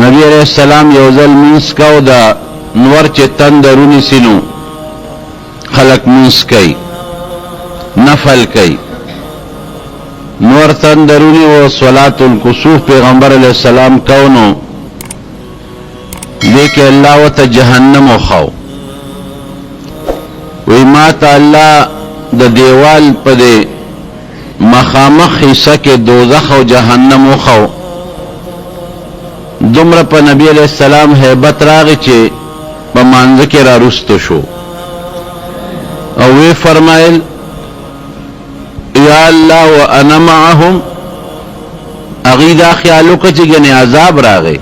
نبی علیہ السلام یوزل منس کو دا نور چه تندرونی سینو خلق منس کئی نفل کئی نور تندرونی و صلاة الکسوف پیغمبر علیہ السلام کونو لیکن اللہ و تا جہنم و خواو وی ما تا اللہ دا دیوال پا دے مخامخ حصہ کے دوزخ و جہنم و خواو دمر پا نبی علیہ السلام حیبت راغی چے پا مانزکی را رستو شو او وی فرمائل یا اللہ و انا معهم اغیدہ خیالو کچی گنی عذاب راغی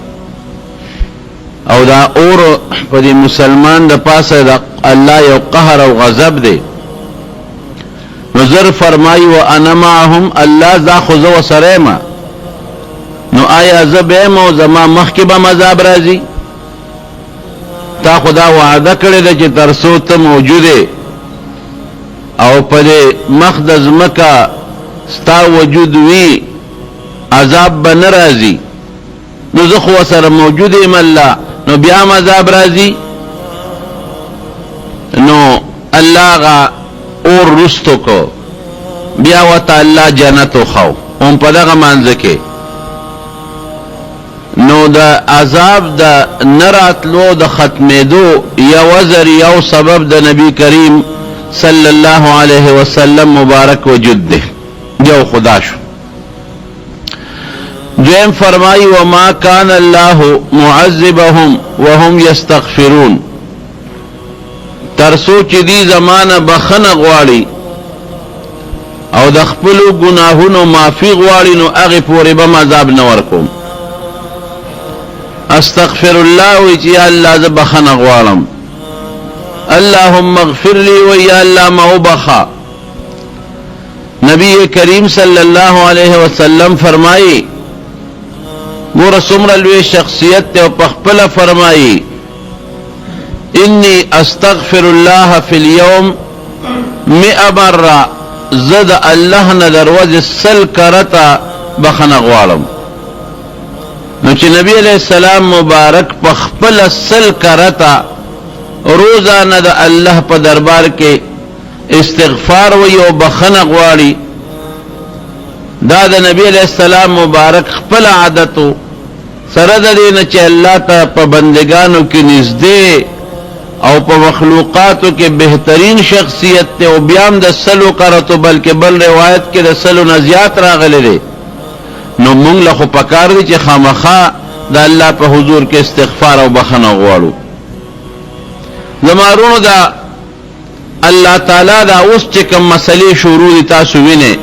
او دا اور پا دی مسلمان دا پاس دا اللہ یو قہر او غضب دے نظر فرمائی و انا معهم اللہ دا خوزو سریما نو آیا زبیم او زما مخکبا مذاب رازی تا خدا وعدہ کرده چه ترسو تا موجوده او پده مخدز مکا ستا وجود وی عذاب با نرازی نو زخو سر موجود ام اللہ نو بیام عذاب رازی نو اللہ غا اور رستو کو بیاوتا اللہ جنتو خواو ام پدغا منزکے نو دا عذاب دا نراتلو دا ختمیدو یا وزر یو سبب دا نبی کریم صلی اللہ علیہ وسلم مبارک وجود دے جو خدا شو جویم فرمائی وما کان اللہ معذبهم وهم یستغفرون ترسو چی دی زمان بخن غواړي او د خپلو گناهونو معافی غواړي نو هغه پورې به عذاب نه ورکوم استغفر الله و یا الله ز بخن غواړم اللهم اغفر لي و یا الله ما بخا نبی کریم صلی اللہ علیہ وسلم فرمائی گور سمر لوی شخصیت تے و پخپل فرمائی انی استغفر اللہ فی اليوم 100 مرہ زد اللہ ندروز سل کرتا بخن غوالم نوچی نبی علیہ السلام مبارک پخپل سل کرتا روزانہ دا اللہ پا دربار کے استغفار وی و بخن غواړي دا د نبی علیہ السلام مبارک خپل عادتو سره د دې نه چې الله ته په بندگانو کې نږدې او په مخلوقاتو کې بهترین شخصیت ته او بیان د سلو کرتو بلکې بل روایت کې د سلو نه زیات راغلی دی نو موږ له خو پکار دي چې خامخا د الله په حضور کې استغفار او بخنه غواړو زمارونو دا اللہ تعالی دا اوس چې کوم مسلې شروع دي تاسو وینئ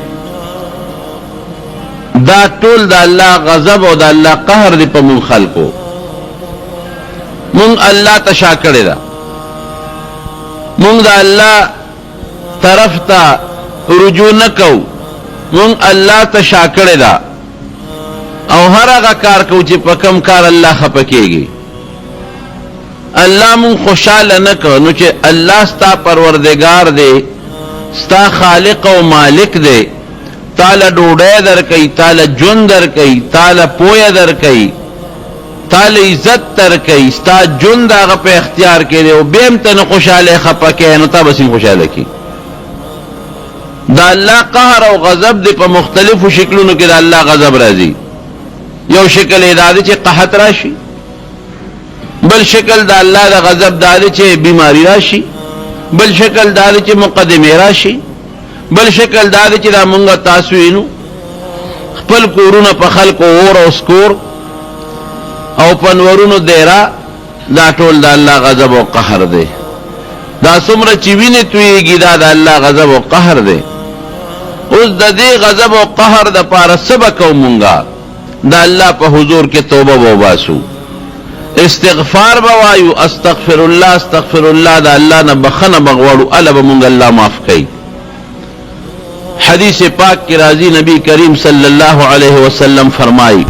دا ټول د الله غضب او د الله قهر دی په مون خلقو مون الله تشا کړی دا مون د الله طرف ته رجوع نکو مون الله تشا کړی دا او هر هغه کار کو چې په کوم کار الله خپکیږي اللہ من خوشحال نکو نو چه اللہ ستا پروردگار دے ستا خالق و مالک دے تالا ڈوڑے در کئی تالا جن در کئی تالا پویا در کئی تالا عزت در کئی ستا جن داغا پہ اختیار کے دے و بیم تن خوشحال خپا کے نو تا بسیم خوشحال کی دا اللہ قہر و غضب دے پا مختلف شکلونو کے دا اللہ غضب رازی یو شکل ادادی چه قحط راشی بل شکل دا اللہ دا غضب دادے چے بیماری راشی بل شکل دادے چے مقدمی راشی بل شکل دادے چے دا منگا تاسوینو خپل کورون پا خلق اور او سکور او پنورونو دیرا دا ټول دا اللہ غضب و قہر دے دا سمر چیوین تویگی دا اللہ غضب و قہر دے اس دا دے غضب و قہر دا پارا سبکو منگا دا اللہ پا حضور کے توبہ و باسو استغفار بوایو استغفر اللہ دا اللہ نا بخن بغوارو علب منگ اللہ معاف کئی حدیث پاک کی راضی نبی کریم صلی اللہ علیہ وسلم فرمائی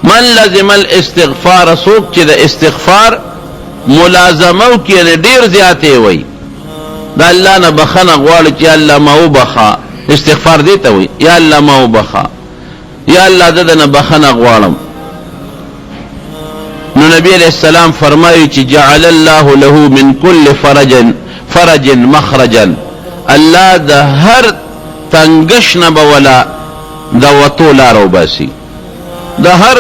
من لازم الاستغفار سوک چی دا استغفار ملازمو کی دیر زیادے وی دا اللہ نا بخن غوارو چی اللہ ماو بخا استغفار دیتا وی یا اللہ ماو بخا یا اللہ دا نا بخن غوارم نبی علیہ السلام فرمایي چې جعل الله له من كل فرج مخرجا، الله د هر تنگش نه به ولا د وتو لار وباسي، د هر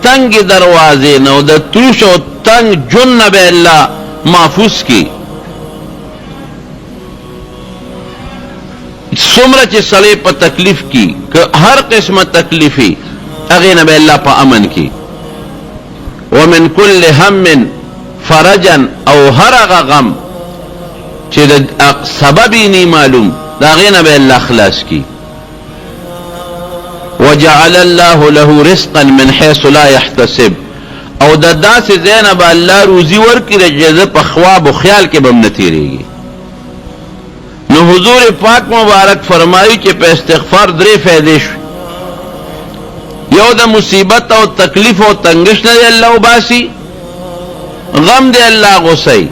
تنگ دروازې نه او د توش او تنگ جن نه به الله محفوظ کی. څومره چې سړی په تکلیف کی که هر قسمه تکلیفي هغې نه به الله په امن کی. ومن كل هم فرجا، او هر هغه غم چې د سبب یې نه معلوم د هغې نه به الله خلاص کی. وجعل الله له رزقا من حيث لا يحتسب، او د داسې ځای نه به الله روزي ورکړي چې زه په خواب و خیال کې به هم نه تېرېږي. نو حضور پاک مبارک فرمایي چې په استغفار 3 فائدې شوي. یو د مصیبت او تکلیف او تنگش نه دی الله وباسي، غم دی الله غوسي،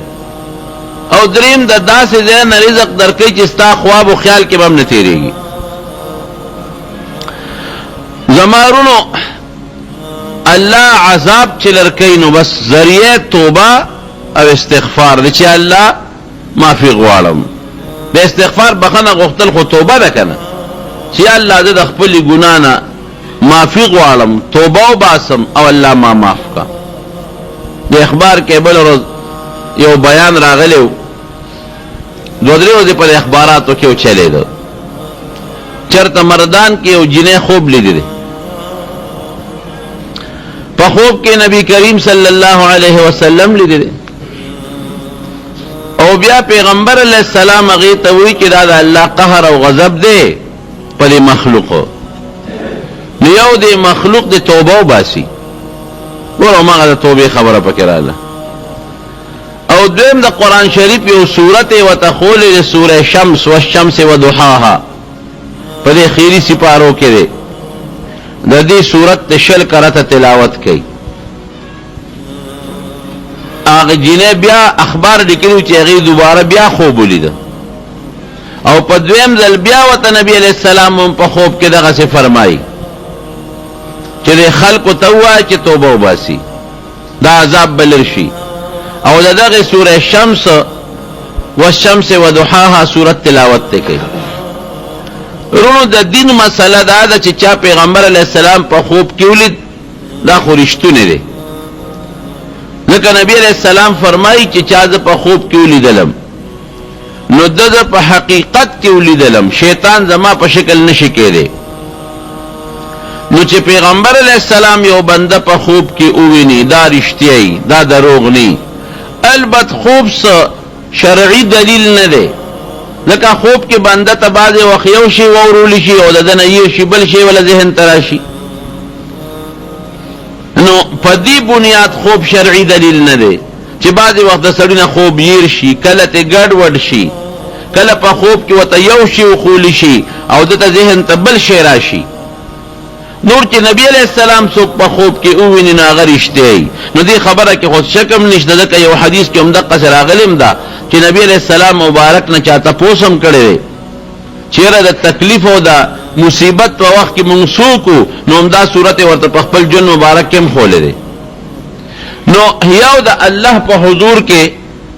او دریم د داسې ځای نه رزق درکوي چې ستا خواب و خیال کې به هم نه تېرېږي. زمارونو الله عذاب چې لرکوي نو بس ذریعه توبه او استغفار دی چې الله معافي غواړم. د استغفار بخنه غوښتل خو توبه ده کنه، چې الله زه د خپلې ګناه نه معافي غواړم، توبه وباسم او الله ما معاف کا. د اخبار کې بل ورځ یو بیان راغلی و، 2-3 ورځې په اخباراتو کې وچلېده، چېرته مردان کې یو جنۍ خوب لیدی دی. په خوب کې نبی کریم صلی الله علیه وسلم لیدی دی، او بیا پیغمبر علیہ السلام هغې ته وایي چې دا د الله قهر او غضب دی په دې مخلوقو. نو یو د مخلوق د توبه وباسي، ګوره هماغه د توبې خبره پکې راغله. او دویم د قرآن شریف یو صورت یې ورته ښولې د سوره شمس والشمس وضحاها، په دې خیري سپارو کې دی. د دې صورت د 20 کرته تلاوت کوي. هغه جنې بیا اخبار لیکلي چې هغې دوباره بیا خوب ولیده، او په دویم ځل بیا ورته نبي علیه السلام هم په خوب کې دغسې فرمایي چې د خلکو ته ووایه چې توبه وباسي، دا عذاب به لر شي. او د دغې سوره شمس والشمس وضحاها صورت تلاوت ته کوي. رونو د دین مسله دا ده چې چا پیغمبر علیه السلام په خوب کې ولید دا خو رښتونه دی. ځکه نبی علیہ السلام فرمایي چې چا زه په خوب کې ولیدلم نو د په حقیقت کې ولیدلم، شیطان زما په شکل نشي کېدی. نو چې پیغمبر علیہ السلام یو بنده په خوب کې وویني دا رښتیا دا دروغ نه. البته خوب څه شرعي دلیل نه دی، ځکه خوب کې بنده ته بعضې وخت یو شی واورولی شي او د ده نه یو شي بل شی ولا ذهن ته راشي. نو په دې بنیاد خوب شرعي دلیل نه دی چې بعضې وخت د سړي نه خوب ییر شي، کله ته ګډوډ شي، کله په خوب کې ورته یو شی وښولی شي او ده ته ذهن ته بل شی راشي. نور چې نبی علیہ السلام څوک په خوب کې وویني نو هغه رښتیا. نو دې خبره کې خو شک هم نشته، ځکه یو حدیث کې هم دقسې راغلی ده چې نبی علیہ السلام مبارک نه چا تپوس هم کړی دی چې یاره د تکلیف او د مصیبت په وخت کې مونږ څوک وو، نو همدا صورت یې ورته په خپل ژوند مبارک کې هم ښولی دی. نو یو د الله په حضور کې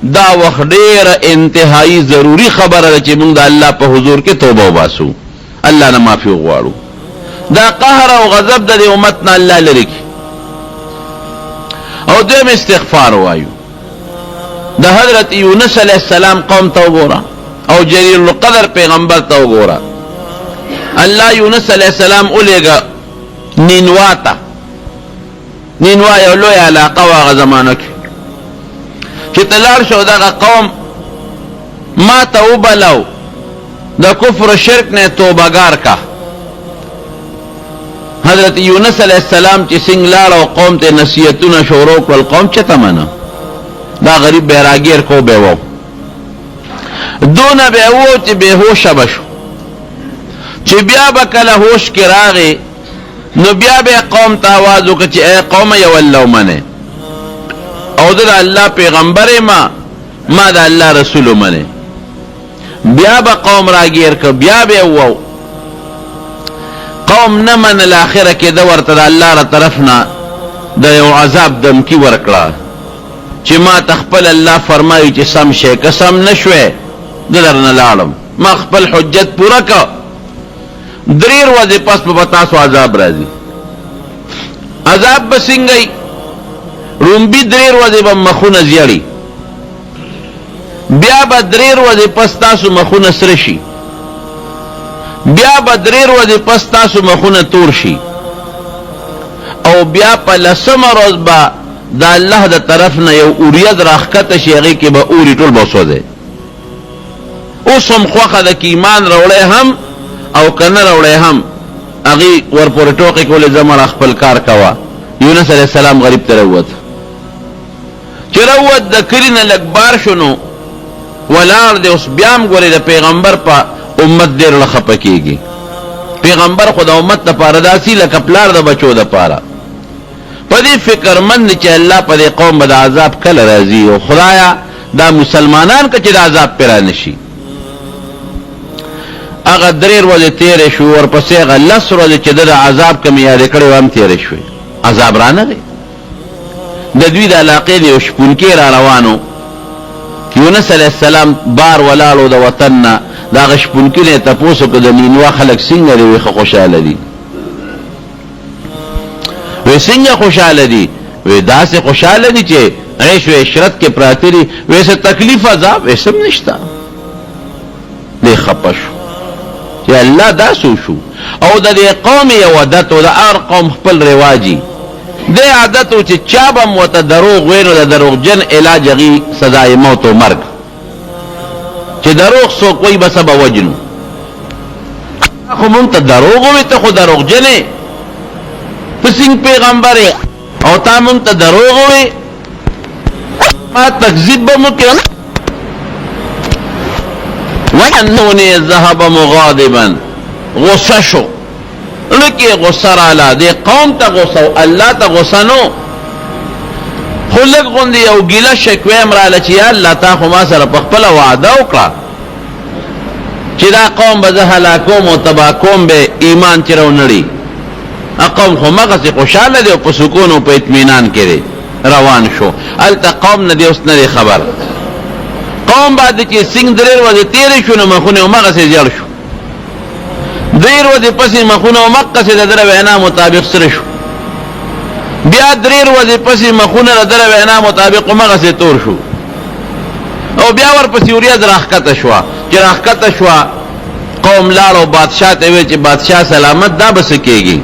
دا وخت ډېره انتهایی ضروري خبره ده چې مونږ د الله په حضور کې توبه وباسو، الله نه معافي وغواړو. دا قهر او غضب د دې امت نه الله لرې کړي. او دویم استغفار وایو. د حضرت یونس علیہ السلام قوم ته وګوره او جلیل القدر پیغمبر ته وګوره. الله یونس علیہ السلام اولېږه نینوا ته. نینوا یو لوی علاقه وه هغه زمانه کې چې ته لاړ شو دغه قوم ما ته وبلو د کفر شرک نه توبهګار کا. حضرت یونس علیہ السلام چې څنګه لاړ او قوم ته نصیحتونه شروع کړل، قوم چته منه، دا غریب بیراګیر کو به وو، دونه به وو چې به هوش بشو. چې بیا به کله هوش کې راغی نو بیا به قوم ته आवाज وکړي چې اے قوم یو الله منه او د الله پیغمبر ما د الله رسول منه. بیا به قوم راګیر ک، بیا به وو قوم نه من الاخره کې د ورته د الله را طرف نه د یو عذاب دمکی ورکړه چې ما تخپل الله فرمایي چې سم شي قسم نشوي درنه لاړم ما خپل حجت پورا کا دریر ورځې پس په تاسو عذاب راځي عذاب بسنګي رومبي دریر ورځې به مخونه زیړي بیا به دریر ورځې پس تاسو مخونه سره شي بیا به دریر ورځې پس تاسو مخونه تور شي او بیا په لسمه ورځ به د الله د طرف نه یو اوریځ راښکته شي هغې کې به اوري ټول به وسوځي اوس هم خوښه ده که ایمان راوړی هم او که نه راوړی هم هغې ورپورې ټوقې کولې زه مړه خپل کار کوه یونس علیه السلام غریب ته راووت چې راووت د کلي نه لږ بار شو نو ولاړ دی اوس بیا هم ګورې د پیغمبر په امت ډېر له خفه کېږي پیغمبر خو د امت دپاره داسې لکه پلار د بچو دپاره په دې فکرمند چې الله په دې قوم به د عذاب کله راځي او خدایا دا مسلمانان که چې د عذاب پې را نشي هغه درې ورځې تېرې شو ورپسې هغه لس ورځې چې ده د عذاب کمې یادې کړې وه هم تېرې شوې عذاب را نه دی د دوی د علاقې د یو شپونکي را روانو یونس علیه السلام بار ولاړو د وطن نه د هغه شپونکي نه یې تپوس وکړو د نینوا خلک څنګه دي وایي ښه خوشحاله دي وی څنګه خوشحاله دي وی داسې خوشحاله دي چې عیش و عشرت کې پراته دي وی څه تکلیف عذاب وی سم نشته دی خفه شو چې الله دا څه شو او د دې قوم یو عادت و د هر قوم خپل رواجي دی عادت و چې چا به م ورته دروغ وی نو د دروغجن علاج هغې سزای موت و مرګ چې دروغ څوک وایي بس به وجنو خو مونږ ته دروغ ووایي ته خو دروغجنې ته څنګه پیغمبر او تا مونږ ته دروغ ووایي ما تکذیب به مو کړم وانونی ذهب مغاضبا غصه شو لکه غصه راله دې قوم ته غصه الله ته غصه نو خو لږ غوندې یو ګیله شکوې هم راله چې یا الله تا خو ما سره په خپله وعده وکړه چې دا قوم به زه هلاکوم او تباه کوم به ایمان چې راونړي قوم خو مغسې خوشحاله دی او په سکون او په اطمینان کې دی روان شو هلته قوم نه دی اوس نه دی خبر قوم باندې چې څنګه درې ورځې تېرې شو نو مخونه همغسې زیړ شو درې ورځې پسې مخونه همقسې د دره وینا مطابق سره شو بیا درې ورځې پسې مخونه د دره وینا مطابق همغسې تور شو او بیا ورپسې وریځ راښکته شوه چې راښکته شوه قوم لاړ او بادشاه ته ویل چې بادشاه سلامت دا به څه کېږي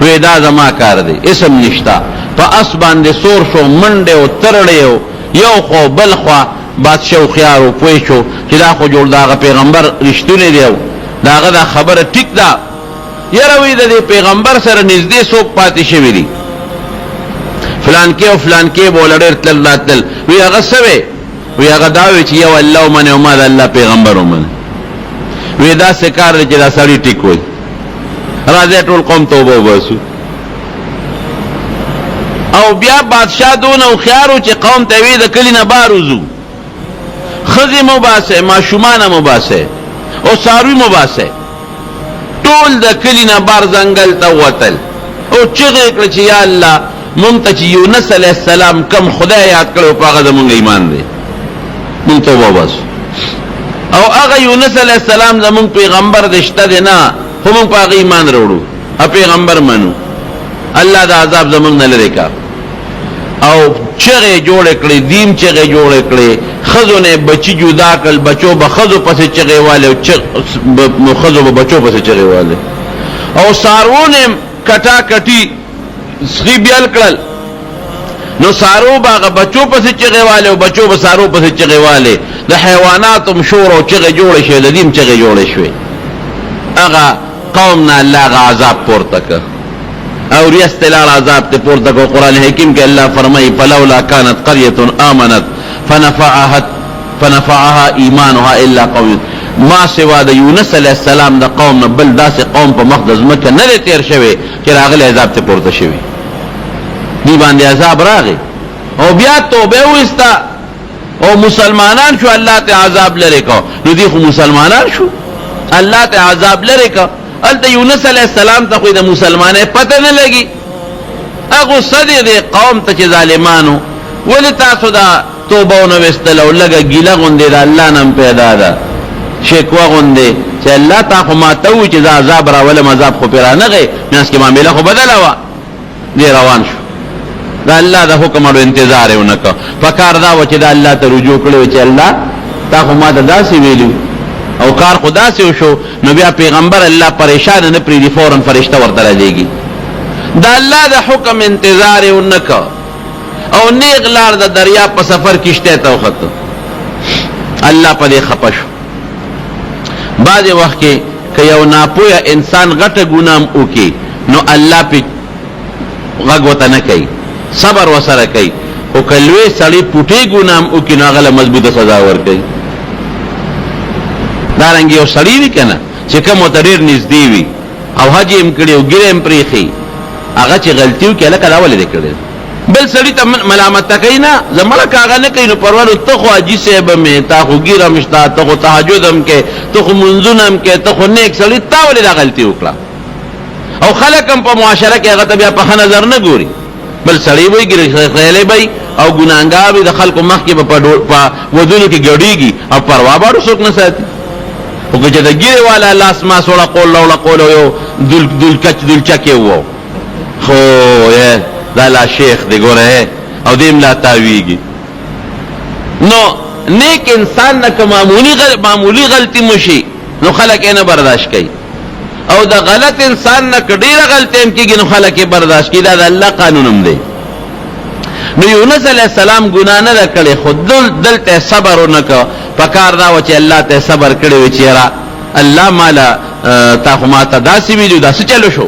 وی دا زما کار دی اسم نشتا په اس باندې سور شو منډې او ترړې او یو خو بل خوا بادشاه هوښیار و پوه شو چې دا خو جوړ د هغه پیغمبر رښتونی دی د هغه دا خبره ټیک ده یاره وایي د دې پیغمبر سره نږدې څوک پاتې شوي دي فلانکې او فلانکې به وله ډېر تلل راتلل وی هغه څه وی وی هغه دا وی چې یو الله ومنې او ما د الله پیغمبر ومنې وی داسې کار دی چې دا سړي ټیک وایي راځئ ټول قوم توبه وباسو او بیا بادشاه دونه هوښیار و چې قوم ته وی د کلي نه بار وځو ښځې مه باسئ ماشومانه مه باسئ او څاروي مه باسئ ټول د کلي نه بار ځنګل ته ووتل او چغې کړه چې یا الله مونږ ته چې یونس علیه السلام کم خدای یاد کړی په هغه زمونږ ایمان دی مونږ توبه وباسو او هغه یونس علیه السلام زمونږ پیغمبر دی شته دی نه خو مونږ په هغه ایمان راوړو پیغمبر منو الله د عذاب زمونږ نه لرې کا او چغې جوړې کړې دیم چغې جوړې کړې ښځو نه بچي جدا کړل بچو به ښځو پسې چغې والې او ښځو به بچو پسې چغې والې او څاروو نه کټا کټي سخي بیل کړل نو څارو به هغه بچو پسې چغې والې او بچو به څارو پسې چغې والې د حیواناتو شور او چغې جوړې شوې د دیم چغې جوړې شوې هغه قوم نه الله هغه عذاب پورته کړ او ریستلار عذاب ته پورته کو قرآن حکیم کې الله فرمایي فلولا كانت قرية آمنت فنفعها ایمانها الا قوم ما سوا د یونس علیه السلام د قوم نه بل داسې قوم په مخ د ځمکه نه دی تېر شوی چې راغلی عذاب ته پورته شوي دی باندې عذاب راغی او بیا توبه وایسته او مسلمانان شو الله ته عذاب لرې کو نو دی خو مسلمانان شو الله ته عذاب لرې کو هلته یونس علیه السلام ته خو د مسلمانۍ پته نه لګي اغو صدی دے قوم تا چی ظالمانو ولی تاسو دا توبه نوستل او لگا گیلا غنده دا اللہ نم پیدا دا شکوا غنده چی اللہ تا خو ماتوی چی دا عذاب راولم عذاب خو پیرا نگئی میانس کی معاملہ خو بدل ہوا دی روان شو دا اللہ دا حکم اور انتظار ہے انکا فکار دا وچی دا اللہ تا رجوع کرو چی اللہ تا خو ما دا سی ویلو او کار خدا سے شو نو بیا پیغمبر اللہ پریشان نه پری دی فوراً فرشتہ ورته لګي دا اللہ دا حکم انتظار انکا او نیغ لار دا دریا پا سفر کشتے تا وخت اللہ پا دے خپش بعض وقت کے کہ یو ناپویا انسان غٹ گنام اوکی نو اللہ پی غگوتا نکی صبر وسر کئی او کلوے سڑی پوٹی گنام اوکی نو اغلا مضبوط سزا ور کئی دارنگی او سڑی وی کنا چکم و تریر نزدیوی او حجی امکڑی او گرم پریخی اغا چی غلطیو که لکا داولی دکڑی بل سړی ته ملامت کینا زمړه کاغه نه کینو پروانو ته خو اجي سیب می تا خو ګیره مشتا ته خو تهجدم کې ته خو منځونم کې ته خو نیک سړی تا ولې دا غلطي وکړه او خلکم په معاشره کې هغه ته بیا په نظر نه ګوري بل سړی وای ګیره خیالي بای او ګناګار به د خلکو مخ کې په ودونو کې ګډيږي او پروا باندې څوک نه ساتي او چې دا ګیره والا لاس ما سوړه قول یو دل چکه وو خو دا لا شیخ دی گوره او دیم لا تاویگی نو نیک انسان نکا معمولی غلطی مشی نو خلق اینا برداشت کی او دا غلط انسان نکا دیر غلطی ام کی گی نو خلق برداشت کی دا اللہ قانونم دے نو یونس علیہ السلام گناہ نہ کڑے خود دل تے صبر نکا پکار دا وچے اللہ تے صبر کڑے وچیرا اللہ مالا تاخماتا دا سی ویلیو دا سی چلو شو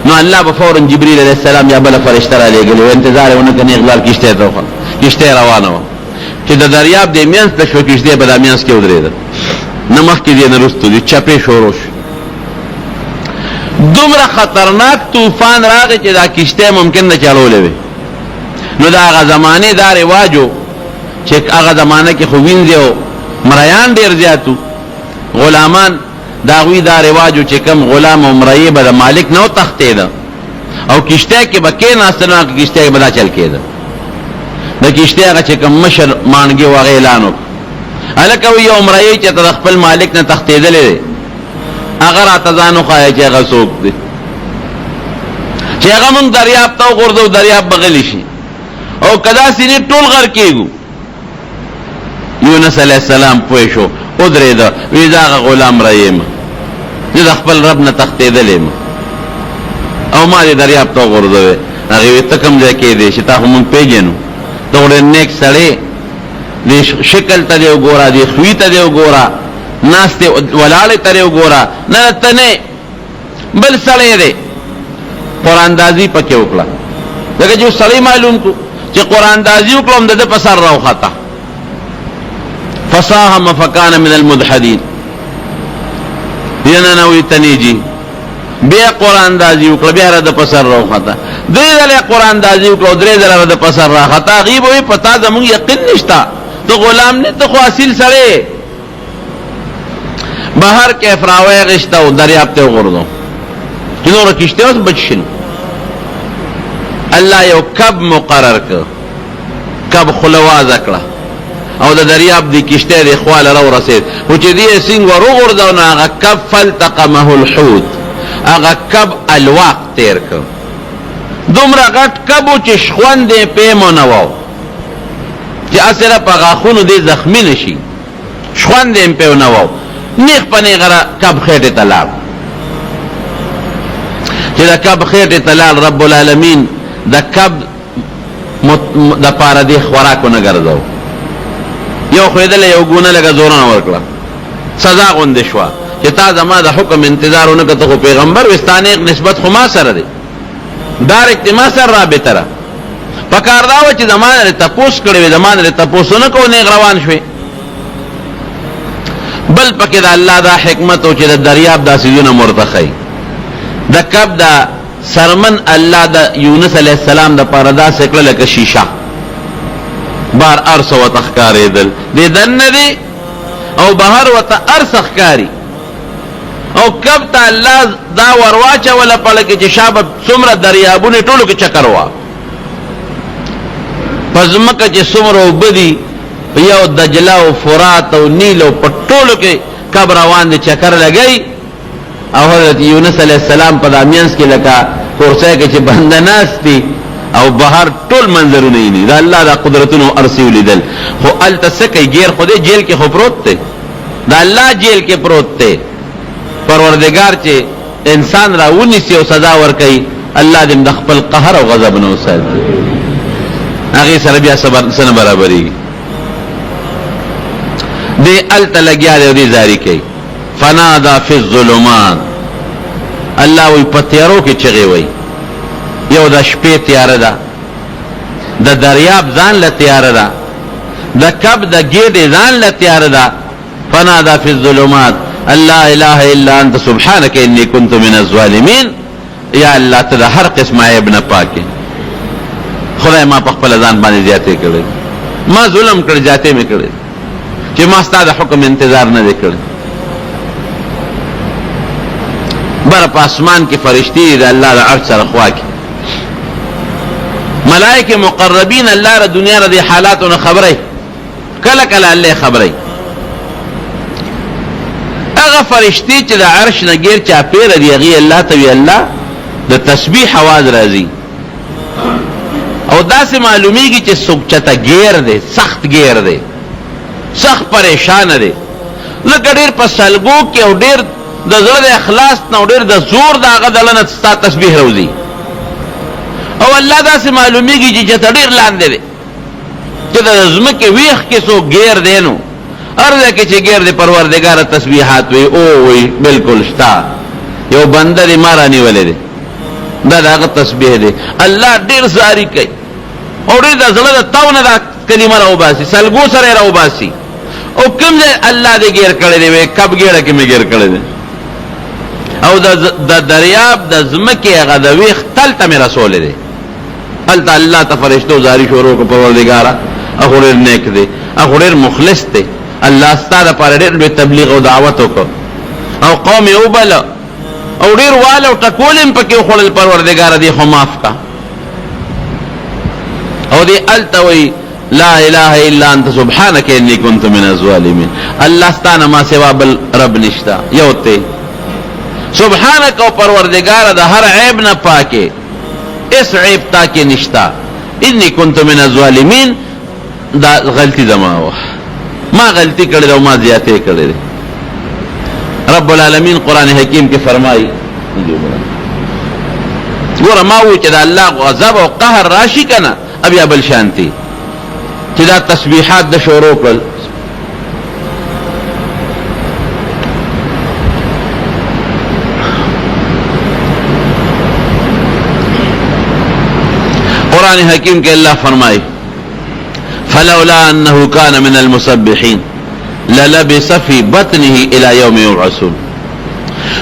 نو اللہ بفوراً جبریل علیہ السلام یا بلا فرشتہ را لے گلو انتظار ہے انہوں کنی اغلال کشتے روانہ ہوا کہ دا دریاب دے میانس تشو کشتے بدا میانس کے ادرے دا نمخ کی دے نرستو دی چپے شوروش دمرا خطرناک طوفان راگے چی دا کشتے ممکن نہ چلو لے نو دا آغا زمانے دا رواجو چی آغا زمانے کی خوین دیو مریان دیر زیادو غلامان داوی دا رواجو چې کم غلام او مریه به د مالک نو تختې ده او کشته کې بکې ناستنه کې کشته کې بدا چل کېده د کشته هغه چې کم مشر مانګي و اعلان وکړ الکه یو مریه چې د خپل مالک نه تختېدلې هغه راته ځانو خای چې هغه څوک دی چې هغه مونږ دریاب ته ورغورځو دریاب بغلی شي او کدا سینې ټول غر کېګو یونس علیہ السلام پوه شو ادرے دا ویزا غلام رئیم جد اخبر رب نہ تختے دلیم او ما دی دریاب تو غردوے اگه تکم دے کې دې شتا هم پیژنو دوړ نیک سړی دې شکل ته دیو ګورا دی خوې ته دیو ګورا ناشته ولاله ته دیو ګورا نه تنه بل سړی دی قران دازي پکې وکړه دغه جو سړی معلوم کو چې قران دازي وکړم د په سر راو خطا فصاهم فكان من المدحدين دینا نوی تنیجی بیا قرآن دازی وکړه بیا را د پسر راو خطا درې ځله قرآن دازی وکړه درې ځله را د پسر را خطا غیب وي پتا زموږ یقین نشتا تو غلام نه ته خو اصل سره بهر کې افراوی غشتا او دریاب ته وګورځو کینو کشته اوس بچشن الله یو کب مقرر ک کب خلواز کړه او د دریاب دی کشته دی خواله را ورسید او چې دی سنگ ورو غردو نه هغه کب فلتقمه الحوت هغه کب الواق تیر ک دومره غټ کبو چې شخوند یې پیمو نه وو چې اصله په غاخونو دی زخمی نشي شخوند یې پیو نه وو نیخ پنی غره کب خیټه تلاب چې دا کب خیټه تلال رب العالمین دا کب دا پاره دی خوراکو نه ګرځاو یو خویدل یو ګونه لګه زوران ورکړه سزا غوندې شو چې تا زما د حکم انتظارونه کته خو پیغمبر وستانه نسبت خو ما سره دی ډایرکټ ما سره رابطه را پکار دا و چې زمانه ته پوس کړي زمانه ته پوسونه کو نه روان شوي بل پکې دا الله دا حکمت او چې د دریاب دا سيزونه مرتخی د کب دا سرمن الله د یونس علی السلام د پردا سکل لکه شیشه بار ارس و تخکاری دل دی دن دی او بهر و تا ارس اخکاری او کب ته الله دا ورواچوله پړه کې چې شابه څومره دریابونه ټولو کې چکر وا په ځمکه چې څومره اوبه دي یو دجله او فرات او نیل او په ټولو کې کب روان دي چکر لګی او حضرت یونس علیہ السلام په دامینس کې لکه کورسای کې چې بنده ناست دي او بهر ټول منظرونه یې نه دا الله دا قدرتونو ارسی ولیدل خو التسکه غیر خوده جیل کې خو پروت دی دا الله جیل کې پروت دی پروردگار چې انسان را ونیسي او سزا ورکړي الله دې د خپل قهر او غضب نه وساتي هغه سره بیا صبر سره برابرۍ دې التلګیا دې زاری کوي فنادا فی الظلمات الله وی پتیارو کې چغي وی یو د شپې تیار ده د دریاب ځان له تیار ده د کب د ګېډې ځان له تیار ده فنادا فی الظلمات الله اله الا انت سبحانك انی كنت من الظالمین یا الله ته هر قسمه عیب نه پاکه خدای ما په خپل ځان باندې زیاتې کړې ما ظلم کړ جاته مې کړې چې ما ستاسو حکم انتظار نه وکړ بر په اسمان کې فرشتي د الله د عرش سره خوا کې ملائکه مقربین الله ر دنیا ر دي حالاتونه خبره کله کله الله خبره هغه فرشتي چې د عرش نه غیر چا پیر دی هغه الله ته وی الله د تسبیح आवाज راځي او داسې معلومیږي چې څوک چته غیر دی سخت غیر دی سخت پریشان دی لکه ډیر په سلګو کې او ډیر د زړه د اخلاص نه ډیر د زور د هغه دلنه ستا تسبیح راوځي او الله داسې معلومیږي چې ډیر لاندې دی چې د ځمکې ویخ کې څوک غیر دی نو ارزه کې چې غیر دی پروردگار تسبیحات وی او وی بالکل شتا یو بنده دی مارانی ولې دی دا دغه تسبیح دی الله ډیر زاری کوي او ډیر د زړه د تاونه دا کلمه راو باسي سلګو سره راو باسي او کوم ځای الله دې غیر کړی دی وی کب غیره کې مې غیر کړی دی او د دریاب د ځمکې هغه د ویخ تل ته مې رسول دی الته الله ته فرشتو زاری شروع کو پروردگار هغه ډیر نیک دی هغه ډیر مخلص دی الله ستاره پر ډېر تبلیغ او دعوت وکړ او قوم یو بل او ډېر وال او ټکولم پکې خپل پروردگار دی خو معاف کا او دی التوي لا اله الا انت سبحانك اني كنت من الظالمين الله ستانه ما سوا بل رب نشتا یو ته سبحانك او پروردگار د هر عیب نه پاکه اس عیب تا کې نشتا اني كنت من الظالمين دا غلطی زماوه ما غلطی کړی او ما زیاتې کړی رب العالمین قران حکیم کې فرمایي ګوره ما و چې د الله غضب او قهر راشي کنه بیا بل شانتی چې دا تسبیحات د شروع کړل قرآن حکیم کې الله فرمایي فلولا انه كان من المسبحين للبث في بطنه الى يوم يبعثون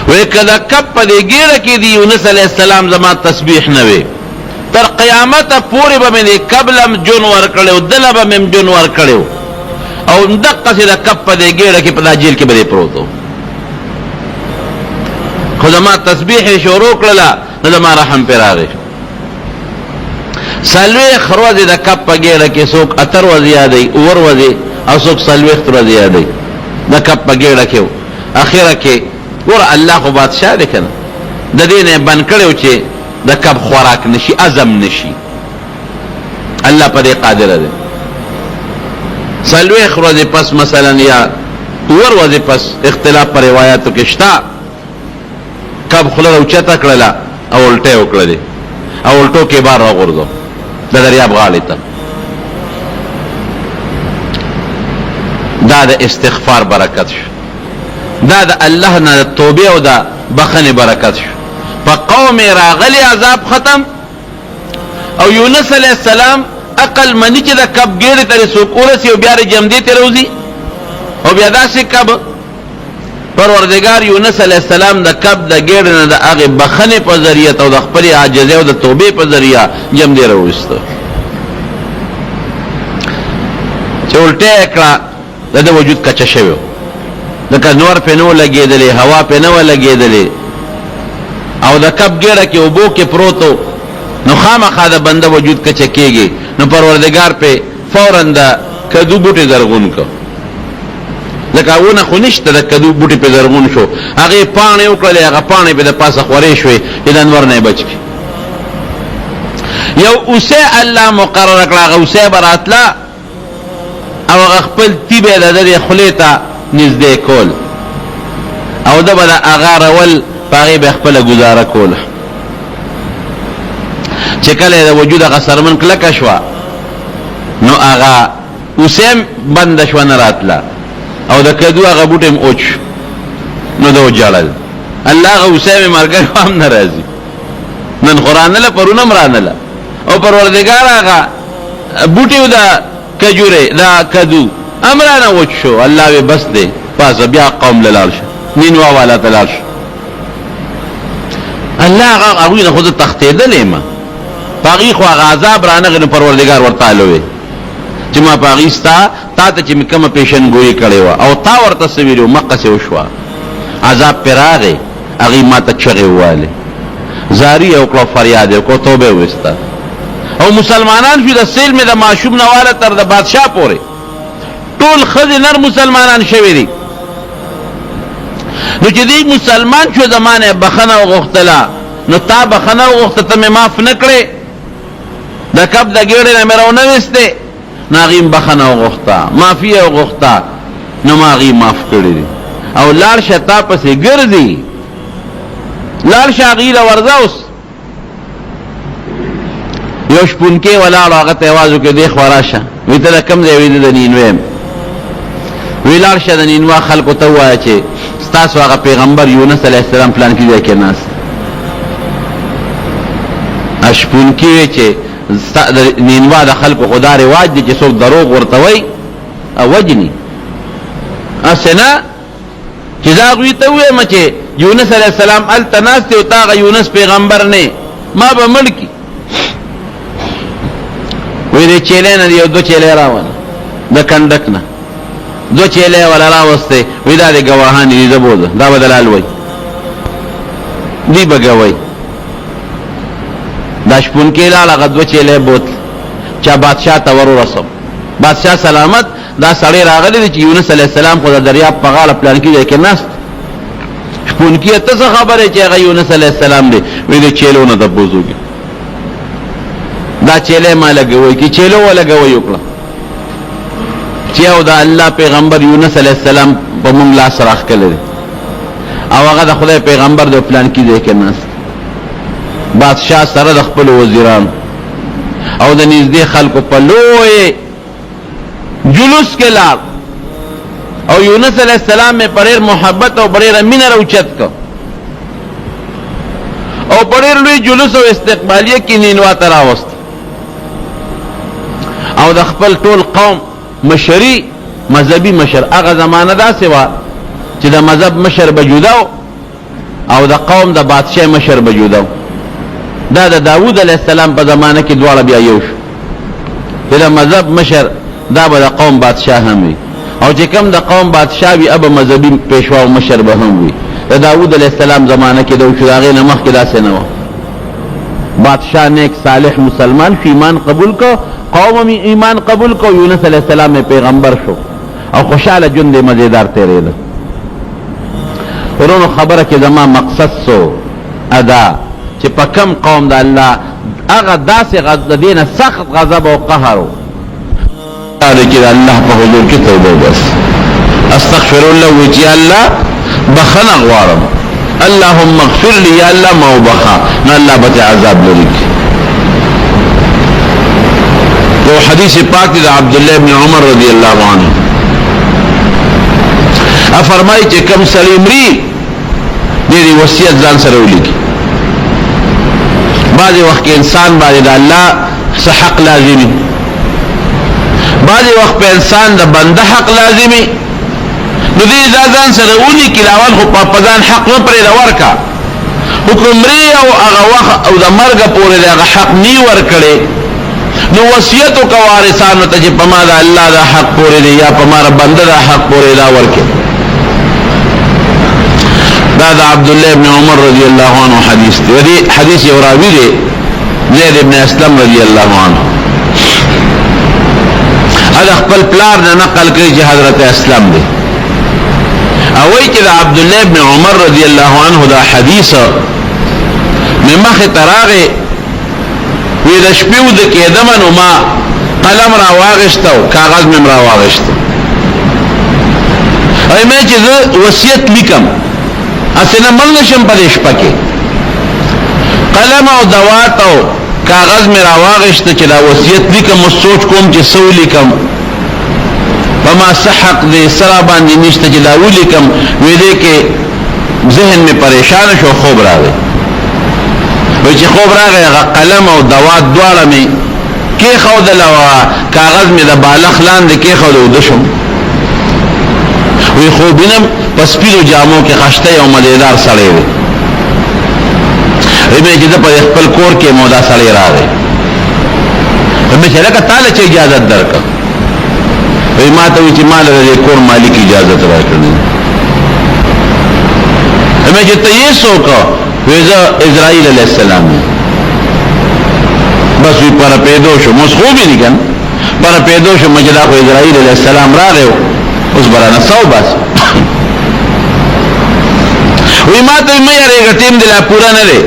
وکذا کپ دې ګیره کې دی یونس علیہ السلام زما تسبیح نه وي تر قیامت پورې به مې قبلم جون ور کړو دلبه مې جون ور کړو او دقه چې د کپ دې ګیره کې په جیل کې به پروتو خو زما تسبیح شروع کړله نو زما رحم پر راغی سلوی خروزی دا کپ پا گیره که سوک اتر وزی آدی اور وزی او سوک سلوی اختر وزی آدی دا کپ پا گیره که اخیره که ور اللہ خو بادشاہ دی کنه دا دینه بن کړو چې دا کپ خوراک نشي ازم نشي الله پر قادر دی سلوی خروزی پس مثلا یا اور وزی پس اختلاف پر روایاتو کې شتا کپ خلر اوچتا کړلا او الټه وکړه او الټو کې بار راغورځو د دریاب غاړې ته دا د استغفار برکت شو دا د الله نه توبه او د بخنه برکت شو په قوم راغلی عذاب ختم او یونس علیہ السلام عقل منی چې د کب ګیره تر څوک ورسی او بیا جمع دي ته روزي او بیا داسې کب پروردگار یونس علیہ السلام د کب د ګیره نه د هغه بخنه په ذریعہ او د خپل عاجزۍ او د توبې په ذریعہ جمع دی راوستو چې الټه کړه د وجود کچا شوی لکه نور پې نه و لګېدلې، هوا پې نه و لګېدلې، او د کب ګېړه کې اوبو کې پروتو، نو خامخا د بنده وجود کچه کېږي. نو پروردګار پې فوراً د کدو بوټي زرغون کړ. لکه اونه خو نشته، د کدو بوټي پې زرغون شو، هغې پاڼې وکړلې، هغه پاڼې پې د پاسه خورې شوې چې د انور نه یې بچ کړي. یو اوسه الله مقرر کړه، هغه اوسه به راتله او هغه خپل تیبې د دې خولې ته نږدې کول او ده به د هغه رول په هغې به خپله ګزاره کوله. چې کله یې د وجود هغه سرمن کلکه شوه نو هغه اوسه هم بنده شوه، نه راتله، او د کدو هغه بوټی هم اوچ شو، نو ده وجړل. الله هغه اوسه مې مرګی هم نه راځي، نن خو رانله، پرون هم رانله، او پروردګار هغه بوټي د کجورې د کدو امرانه وچ شو. الله وی بس دی، پاسه بیا قوم له لاړ شه، نینوا والا ته لاړ شه. الله هغه هغوی نه خو زه تښتېدلی یم، په هغې خو هغه عذاب رانغی، نو پروردګار ورته هلوی چې ما په هغې ستا تا ته چې مې کومه پیشنګویي کړې وه او تا ورته څه ویلي وو، مقسې وشوه، عذاب پرې راغی، هغې ما ته چغې ووالې، زاری یې وکړه، فریاد یې وکړه، توبه یې وویسته. او مسلمانان شو د سیل مې د معشوم نه واله تر د بادشاه پورې ټول ښځې نر مسلمانان شوي دي. نو چې دی مسلمان شو زمانه بخنه وغوښتله، نو تا بخنه وغوښته، ته مې معاف نه کړې، د کب د ګېړې نه مې راونه ویستې، نو هغې م بخنه وغوښته، معافي یې وغوښته، نو ما هغې معاف کړي دي. او لاړ شه تا پسې ګرځي، لاړ شه هغې له ورځه. اوس یو شپونکې ولاړو، هغه ته یې آواز وکړ دی خوا راشه، وی ته د کوم ځای؟ وی د نینوې یم. وی لاړ شه د نینوا خلکو ته ووایه چې ستاسو هغه پیغمبر یونس علیه السلام پلانکي ځای کې ناست. شپونکي وی چې د نینوا د خلکو خو دا رواج دی چې څوک دروغ ورته وایي او وجني، هسې نه چې زه هغوی ته ووایم چې یونس علیه السلام هلته ناست دی او تا هغه یونس پیغمبر نه، ما به مړ کي. وی دی چیلې نه دی یو دو چیلې راوله د کنډک نه، دو چیلې ولا راوسته، وی دا دی ګواهان دي، زه بوزه دا به دلال وی، دی به ګوی. دا شپونکې لاړ، هغه دوه چیلې بوتل، چا بادشاه ته ور ورسو، بادشاه سلامت، دا سړی راغلی دی چې یونس علیه السلام خو د دریاب په غاړه پلانکي ځای کې ناست. شپونکي ته څه خبره چې هغه یونس علیه السلام دی؟ وی د چیلو نه تپوس وکړي، دا چیلې ما لګوي کې چیلو ولګوي وکړه چې او دا الله پیغمبر یونس علیه السلام په موږ لاس راښکلی دی او هغه د خدای پیغمبر د پلانکي ځای کې ناست. بادشاه سره د خپلو وزیرانو او د نږدې خلکو په لوی جلوس کې لاړ، او یونس علیه السلام مې په ډېر محبت او په ډېره مینه راوچت کړ، او په ډېر لوی جلوس او استقبالیه کې نینوا ته راوست، او د خپل ټول قوم مشري، مذهبي مشر. هغه زمانه داسې وه چې د مذهب مشر به جدا او د قوم د بادشاه مشر به جدا. دا د داود علیه السلام په زمانه کې دواړه بیا یو شو، چې د مذهب مشر دا به د قوم بادشاه هم وي، او چې کوم د قوم بادشاه وي هغه مذهبي پیشوا او مشر به هم وي. د داود علیه السلام زمانه کې دا شو، د هغې نه مخکې داسې نه وه. بادشاه نیک صالح مسلمان شو، ایمان قبول کو، قوم ایمان قبول کو، یونس علیہ السلام میں پیغمبر شو، او خوشحال جند مزیدار تیرے دا. ورونو خبره کې زما مقصد سو ادا چې په کم قوم د الله هغه داسې دین سخت غضب او قهر دا چې الله په حضور کې توبه بس استغفر الله وجي الله بخنه غواړم، اللهم اغفر لي یا الله ما وبخا، نو الله به عذاب لري. وہ حدیث پاک دی عبداللہ ابن عمر رضی اللہ عنہ فرمائی چې کم سړی مري دې وصیت ځان سره ولیکي. بعضې وخت کې انسان باندې د الله څه حق لازمي، بعضې وخت په انسان د بنده حق لازمي، نو دې دا ځان سره ولیکي. اول خو په ځان حق نه پرېږده، ورکه حکم مري او هغه وخت او د مرګه پورې د هغه حق نی ورکړې، نو وصیت کو وارثانو ته چې په ما د الله دا حق پورې دی یا په ما د بنده دا حق پورې دا ورکړي. دا دا عبداللہ ابن عمر رضی اللہ عنہ حدیث دی حدیث یو راوی دی زید ابن اسلم رضی اللہ عنہ ادا خپل پلار نه نقل کړي چې حضرت اسلم دی او وی چې دا عبداللہ ابن عمر رضی اللہ عنہ دا حدیث ممخ تراغه وی د شپیو د کېدمن ما قلم را واغشتو کاغذ مم را واغشتو ای مې چې وصیت لیکم اسنه مل نشم په شپه کې قلم او دوات او کاغذ مې را واغشت چې دا وصیت لیکم او سوچ کوم چې سو لیکم وما صحق دې سره باندې نشته چې دا ولیکم وې دې کې ذهن مې پریشان شو خوب راغی وی چې خوب راغی قلم او دوات دواړه مې کې خودل او کاغذ مې د بالغ لاندې کې خودل دشم وی خوبینم پس پیلو جامو کې خشته او مزیدار سړی وي وی چې د په خپل کور کې مودا سړی راغی وی چې لکه تعالی چې اجازه درکړه وی ما ته چې مال د کور مالک اجازه راکړي وی چې ته یې سوکا ویزا اسرائیل علیہ السلام بس وی پر پیدو شو مسخوبی نکن پر پیدو شو مجدا کو اسرائیل علیہ السلام را گئے اس برانا سو بس وی ما تو میں یارے گا ٹیم دلا پورا نہ دے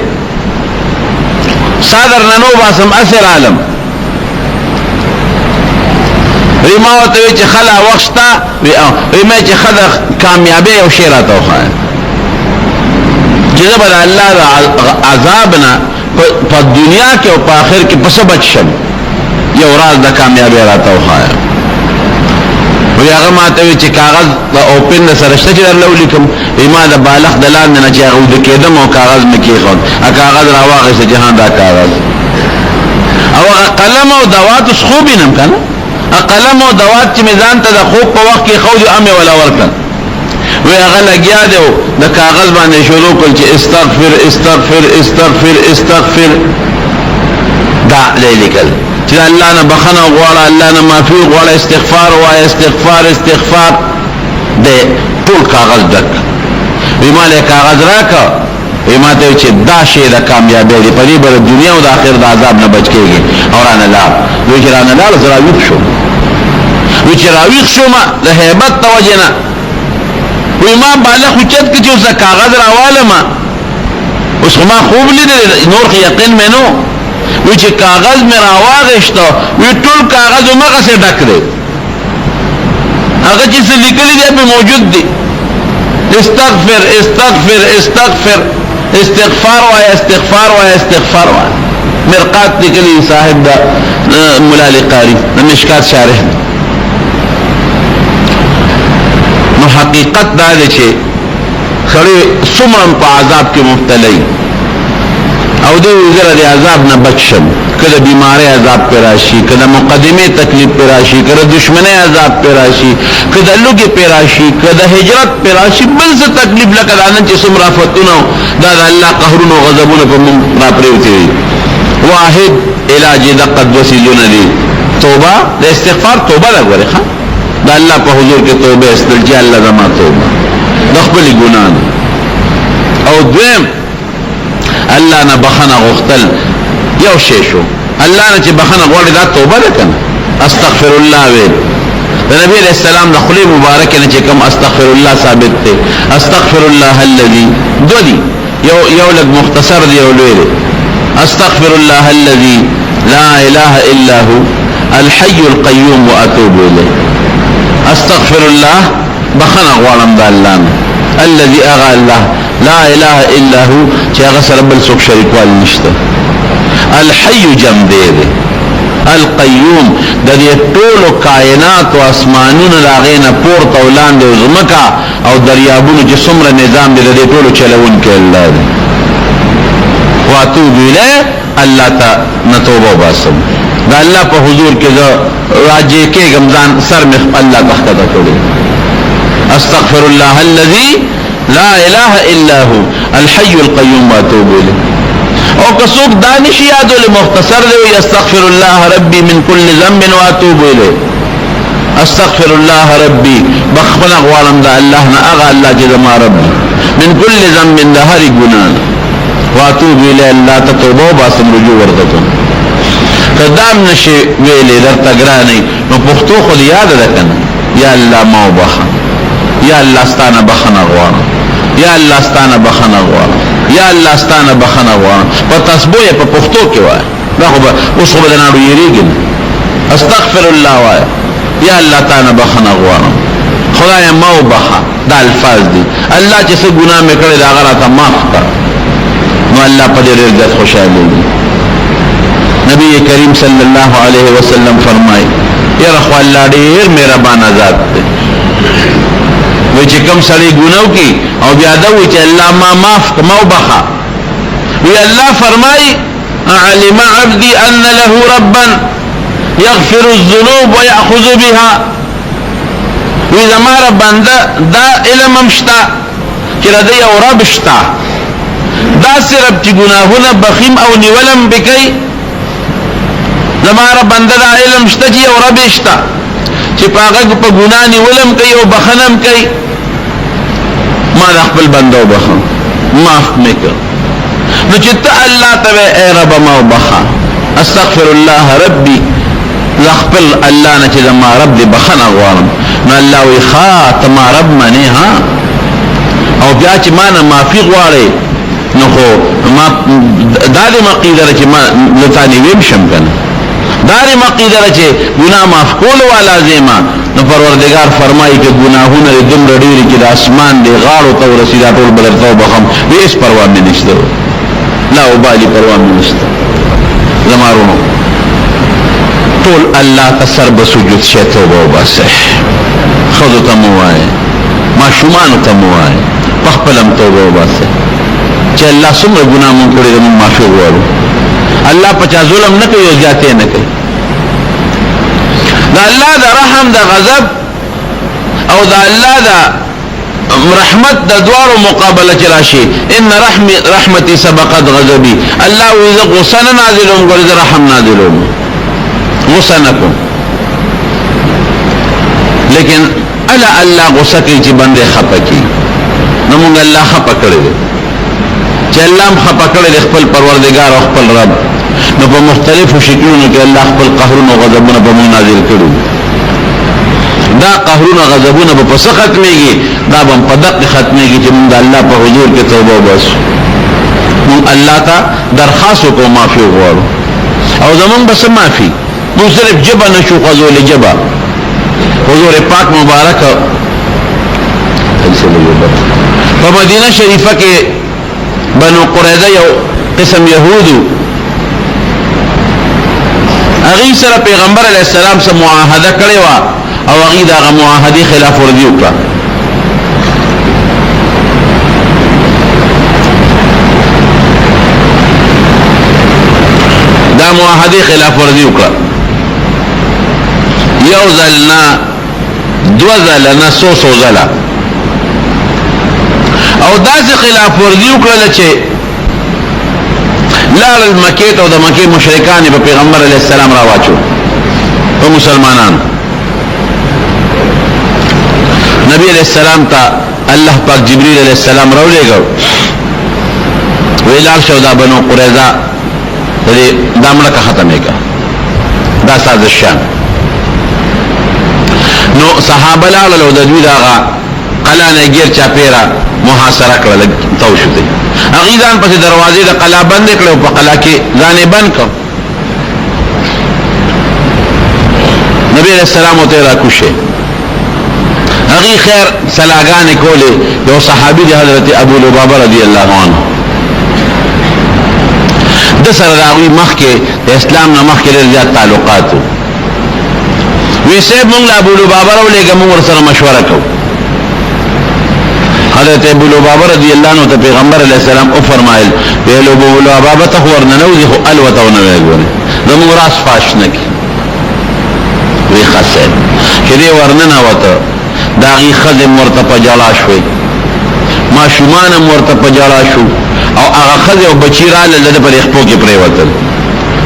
صادر ننو باسم اثر عالم وی ما تو چ خلا وقتا وی ما چ خلا کامیابی او شیرات او خان جذب اللہ عذابنا پا دنیا کے و پا آخر کے پس بچ شم یہ راز دا کامیابی راتا ہو خوایا وی آغا ماتوی چی کاغذ دا اوپن دا سرشتا چی در لولی کم ایما دا بالخ دلان دینا چی آغا دا کیدم و کاغذ مکی خود کاغذ راواغی سے جہاں دا کاغذ او قلم و دوات اس خوبی نم کنا قلم و دوات چی میزان تا دا خوب پا وقت کی خود امی ولا ورکن وی هغه لګیا دی د کاغذ باندې شروع کول چې استغفر استغفر استغفر استغفر دا لیکل چې الله نه بخنه غواړه الله نه معافي غواړه استغفار وای استغفار استغفار د ټول کاغذ دک وی مال کاغذ راکا وی ماته چې دا شی د کامیابی دی په دې بر دنیا او د آخرت د عذاب نه بچ کېږي اور نه لا وی چې نه لا زرا ویښ شو وی چې راویښ شو ما د hebat توجه نه وی ما بالغ حجت کی جو کاغذ راواله ما اس ما خوب لیدل نور کی یقین میں نو وی چې کاغذ میں راواغشتو وی ټول کاغذ مغه سے ډک دی هغه چې لیکلي دی په موجود دی استغفر استغفر استغفر استغفار و استغفار و استغفار و مرقات لیکلي صاحب دا مولا قاری مشکات شارح نو حقیقت دا دی چې خړې څومره په عذاب کې مبتلای او د وزره د عذاب نه بچم کله بیماری عذاب پر راشي کله مقدمه تکلیف پر راشي کله دشمنه عذاب پر راشي کله لوګي پر راشي کله هجرت پر راشي بل څه تکلیف لکه دانه چې څومره فتونه دا الله قهرونه او غضبونه په موږ را پریوتي واحد علاج د قد وسیلون دي توبه د استغفار توبه لګوري ښا دا الله په حضور کې توبه استرجاع الله زما توبه د خپل ګناه او دویم الله نه بخنه غختل یو شی شو الله نه چې بخنه غوړي دا توبه ده کنه استغفر الله وی نبی علیہ السلام د خلی مبارک نه چې کوم استغفر الله ثابت دی استغفر الله الذي دودي یو لګ مختصر دی او لوی استغفر الله الذي لا اله الا هو الحي القيوم واتوب اليه استغفر الله بخنه غوړم د الله الذي اغا الله لا اله الا هو چې هغه سره بل څوک شریک وال نشته الحي جمع دی القيوم د دې ټول کائنات او اسمانونو لاغې نه پورته ولاندې زمکا او دریابونو چې څومره نظام دی د دې ټول چلون کې الله دی واتوب الیه الله ته نتوبه واسم دا الله په حضور کې زه راځي کې غمزان سر مخ الله تخته کړی استغفر الله الذي لا اله الا هو الحي القيوم واتوب اليه او کڅوک دانش یادو له مختصر دی استغفر الله ربي من كل ذنب واتوب اليه استغفر الله ربي بخبنا غوالم دا الله نا اغا الله چې زما رب من كل ذنب دا هر ګناه واتوب الى الله توبه واسم رجوع ورته قدام نشي ویلې درته ګرانې نو پښتو خو یاد ده کنه یا الله ما وبخه یا الله ستانه بخنه غواړم یا الله ستانه بخنه غواړم یا الله ستانه بخنه غواړم په تسبیح په پښتو کې وای دا خو اوس خو بدنه یریږي استغفر الله وای یا الله تعالی بخنه غواړم خدای ما وبخه دا الفاظ دي الله چې څه ګناه مې کړی دا هغه راته معاف کړ نو الله په دې ډېر خوشاله دی نبی کریم صلی الله علیه وسلم فرمای یا رخوا الله ډېر مهربان ذات دی وی چې کوم سړی ګناو کی او بیا دا وی چې الله ما معاف ما وبخه وی الله فرمای علم عبدي ان له ربا يغفر الذنوب ويأخذ بها وی زما رب بنده دا علم مشتا چې ردی او رب شتا دا صرف چې ګناهونه بخیم او نیولم بکی زما رب بنده دا علم شتا چې او رب شتا چې پاګه په ګناه نیولم کوي او بخنم کوي ما د خپل بنده وبخم معاف میکړ نو چې ته الله ته اے رب ما وبخا استغفر الله ربي لخپل الله نه چې زما رب دې بخنه غواړم نو الله وی خاتم رب منه ها او بیا چې ما نه معافي غواړي نو خو ما دالي مقیدره چې ما لتانی ویم شم کنه دالي مقیدره چې ګناه معاف کول والا زما نو پروردگار فرمایي چې ګناهونه دې دومره ډېری چې د اسمان دې غاړو ته ورسیدا ټول بدل توبه هیڅ پروا نه نشته لا وبالي پروا نه نشته زمارونو ټول الله تسر بسجود شه توبه وباسه خذ تموای ما شومان تموای خپلم توبه وباسه چې الله څومره ګناه مونږ کړی دې مونږ معافي غواړو الله پچا ظلم نه کوي او ذاته نه کوي دا الله دا رحم دا غضب او دا الله دا رحمت دا دوارو مقابله چ راشي ان رحمتي سبقت غضبي الله اذا غصن نازلهم غرض رحم نازلهم غصنكم لیکن الا الله غصه کوي چې بنده خپه کی نو موږ الله خپه کړی چې الله خپه کړی خپل پروردگار او خپل رب نو په مختلفو شکلونو کې الله خپل قهرونه او غضبونه په موږ نازل کړو دا قهرونه او غضبونه په څه ختميږي دا به په دقه ختميږي چې موږ الله په حضور کې توبه وباسو موږ الله ته درخواست وکړو معافي وغواړو او زمونږ بس معافي موږ صرف جبه نشو غزول جبه حضور پاک مبارک په مدینه شریفه کې بنو قریظه یو قسم يهودو اغي سره پیغمبر علیہ السلام سره معاهده کړې و او اغي دا معاهده خلاف ورزي وکړه دا معاهده خلاف ورزي وکړه یو ځلنا دو ځلنا سو ځله او داسې خلاف ورزي وکړه چې لال المکه او د مکه مشرکان په پیغمبر علیه السلام راواچو او مسلمانان نبی علیہ السلام ته الله پاک جبرئیل علیہ السلام راولېګو ویلال شو دا بنو قریظه دې دامړه ختمه کا دا سازش نو صحابه لاله د دوی داغه قلا نه غیر چا پیرا محاصره کړل توشو دي هغه ځان په دروازې د قلا بند کړو په قلا کې ځان بند کړ نبی علیہ السلام ته را کوشه هغه خیر سلاګان کوله یو صحابي دی حضرت ابو لبابه رضی الله عنه د سره راوي مخکې د اسلام نه مخکې ډېر زیات تعلقات وی سیب مونږ ابو لبابه ولېګم ور سره مشوره کو حضرت ابو لبابه رضی الله عنه ته پیغمبر علیہ السلام او فرمایل ویلو ابو لبابه ته ورنه نو دي خو الوته ونه ویګونه زموږ راس فاش نه کی وی خاصه کله ورنه نه وته داغي خدم مرته پجالا شوي ما شومان مرته پجالا شو او هغه خدای او بچی را لاله په خپل کې پرې وته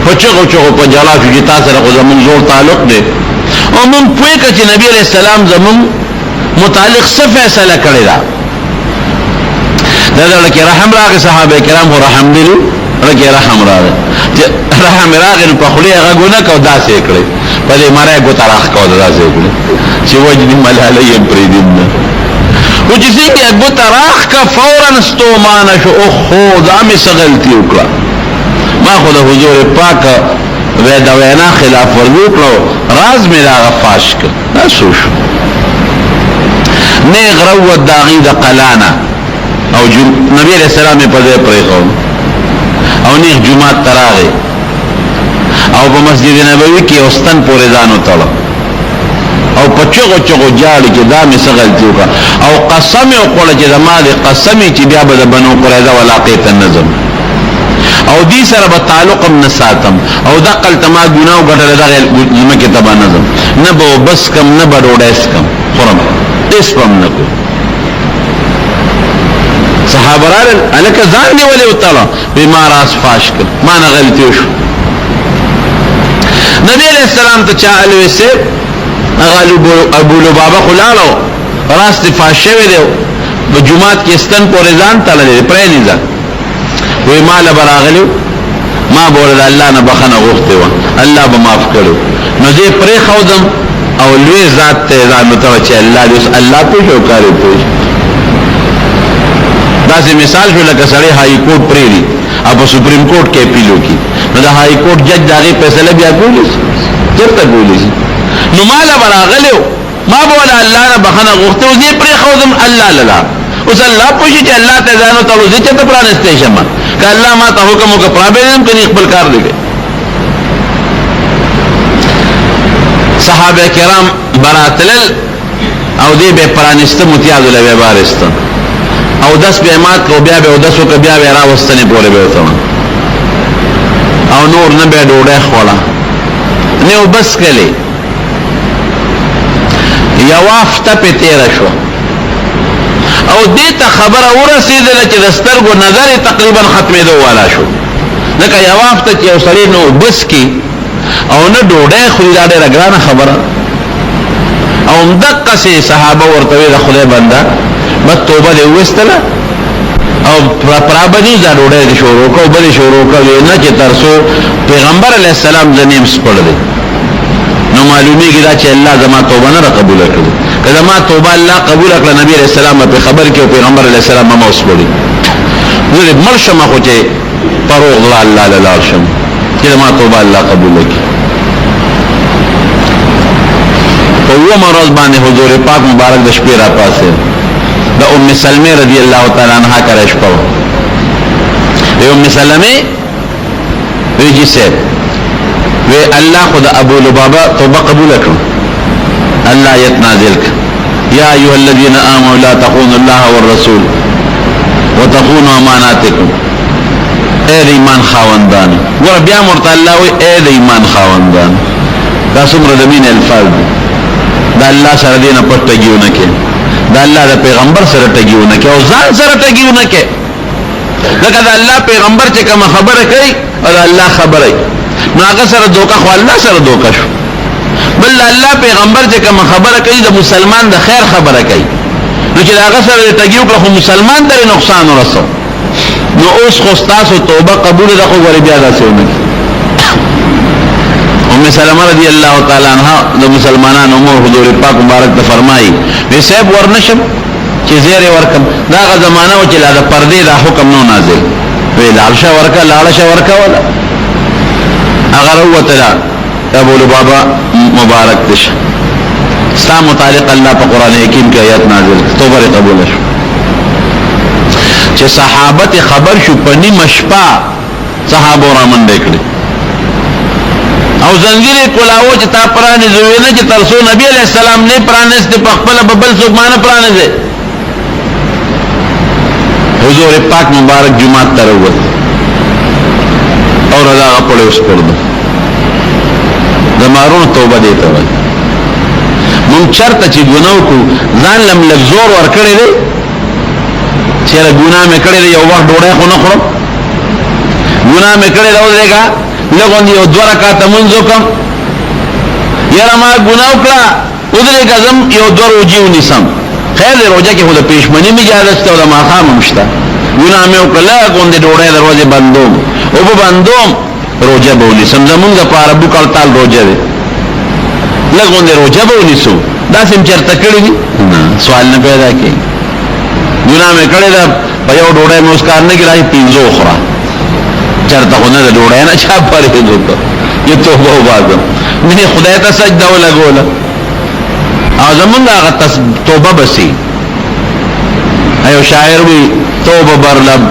په چغو پجالا شو چې تاسو سره زمون زور تعلق دی او مونږ پوه کړو چې نبی علیہ السلام زمون متعلق څه فیصله کړی دا دا کې رحم راغی صحابه کرام هو رحم دي لکه رحم راغی رحم راغی په خلی هغه ګونه کو داسې کړی په دې ماره ګوت راخ کو داسې کړی چې وجدي ملالیم پریدین او چې څنګه ګوت راخ کا فورا استومان شو او خو دا می سغلتی وکړه ما خو د حضور پاک دا وینا خلاف ورکړو راز می را غفاش کړ تاسو شو نه غرو داغي د قلانا او نبی علیہ السلام په دې پرې خو او نه جمعه تراغه او په مسجد نبوي کې اوستن پورې ځان وتاړه او پچغو چغو جاړ کې دا می سغلتی وکړه او قسم او قول چې زماده قسمی چې بیا به بنو قریظه ولاقیت النظم او دې سره به تعلق نه ساتم او د عقل تما ګناو غټل دا لمکه تبا نظم نه به بس کم نه به ډوډس کم خرم اس پم نه کو صحابه رال الک ځان دی ولې وتاړه بیمار اس فاش کړ ما نه غلطي وشو نبی علیہ السلام ته چا الوي سه غالب ابو لبابه خلالو راست فاش شوی دی په جمعات کې استن پورې ځان تړلې پرې نه ځه وی مال براغلو ما بوله الله نه بخنه غوښته و الله به معاف کړو نو دې پرې خودم او لوی ذات ته ځان ته چې الله دې الله په شو کارو پوه دا سه مثال شو لکه سړی هاي کورټ پرې دی او سپریم کورټ کې اپیلو کی نو دا هاي کورټ جج داغه فیصله بیا کولی چرته کولی نو مال براغلو ما بوله الله نه بخنه غوښته و دې پرې خودم الله لاله اوس الله پوښي چې الله ته ځانو ته وځي چې ته پرانسته شمه که الله ما ته حکم وکړ پرابلم کني خپل کار دی صحابه کرام براتل او دې به پرانسته متیاذ له وبارست او داس به مات کو بیا به داسو ک بیا به راوستنه پورې به وته او نور نه به ډوډۍ خوړه نه وبس کله یا وافته په تیر شو او دې ته خبره ورسېدله چې د سترګو نظر تقریبا ختمېدو والا شو لکه یو وخت چې یو سړی نو بس کې او نه ډوډۍ خوري دا ډېره ګرانه خبره او همدقسې صحابه ورته ویل د خدای بنده بس توبه دې وویستله او پرابدي دا ډوډۍ دې شروع کړه او بلې شروع کړه نه چې تر څو پیغمبر علیه السلام د نیم سپړ دی نو معلومیږي دا چې الله زما توبه نه قبول کړي کله ما توبه الله قبول کړ نبی علیہ السلام په خبر کې او پیغمبر علیہ السلام ما اوس وړي زه مرشم خو چې پروغ الله لاله شم چې ما توبه الله قبول کړي او یو مرز باندې حضور پاک مبارک د شپې را پاسه د ام سلمہ رضی الله تعالی عنها کرے شپه ام سلمہ ویجی سے وی الله خدا ابو لبابه توبه قبول کړ الله آیت نازل کړ یا ایها الذین آمنوا لا تخونوا الله والرسول وتخونوا اماناتکم اے ایمان خاوندان ور بیا مرته الله وی اے ایمان خاوندان دا څومره د مين الفاظ دا الله سره دینه پټګیونه کې دا الله د پیغمبر سره ټګیونه کې او ځان سره ټګیونه کې لکه دا الله پیغمبر چې کوم خبره کوي او الله خبره نو هغه سره دوکه خو الله سره دوکه شو بل الله پیغمبر چې کوم خبره کوي د مسلمان د خیر خبره کوي نو چې هغه سره ټګیو کړو مسلمان ته نقصان ورسو نو اوس خو تاسو توبه قبول ده خو ور بیا داسې ونه ام سلمہ رضی الله تعالی عنها د مسلمانانو امور حضور پاک مبارک ته فرمایي وی صاحب ورنشم چې زیره ورکم دا غ زمانہ او چې لا د پردې دا حکم نو نازل وی لالشه ورکا لالشه ورکا ولا اگر وتلا ابو لبابا مبارک دش اسلام متعلق الله په قران حکیم کې آیات نازل توبه قبول شو چې صحابت خبر شو پنی مشپا صحابه را من وکړي او زنجیر کولاو چې تا پرانه زوی نه چې ترسو نبی علیہ السلام نه پرانست په خپل ببل څوک مانه پرانه حضور پاک مبارک جمعه تر وته اور رضا غپړې اوس پردو زمارون توبه دی ته مون چرته چې ګناو کو ځان لم لزور ور کړی دی چې ګناه مې کړی دی یو وخت ډوړې خو نه خورم ګناه مې کړی دا ودرېګا لګون یو دوه رکعات منځو کوم یاره ما ګناه وکړه ودرېږه ځم یو دوه روجې ونیسم خیر دی روژه کې خو د پېشمني مې اجازه شته او د ماښام هم شته ګناه مې وکړه لږ غوندې ډوډۍ دروازې بندوم اوبه بندوم روژه به ونیسم زمونږ دپاره بوک هړتال روژه دی لږ غوندې روژه به ونیسو داسې م چېرته کړي دي نه سوال نه پیدا کوي ګناه مې کړې ده په یو ډوډۍ مې اوس کار نه کړي راځي پنځه وخوره چېرته خو نه د ډوډۍ نه چا پرهېز وکړه یې توبه وباسم مې خدای ته سجده ولګوله او زمونږ هغه توبه بسي ایو شاعر وی توبه برلب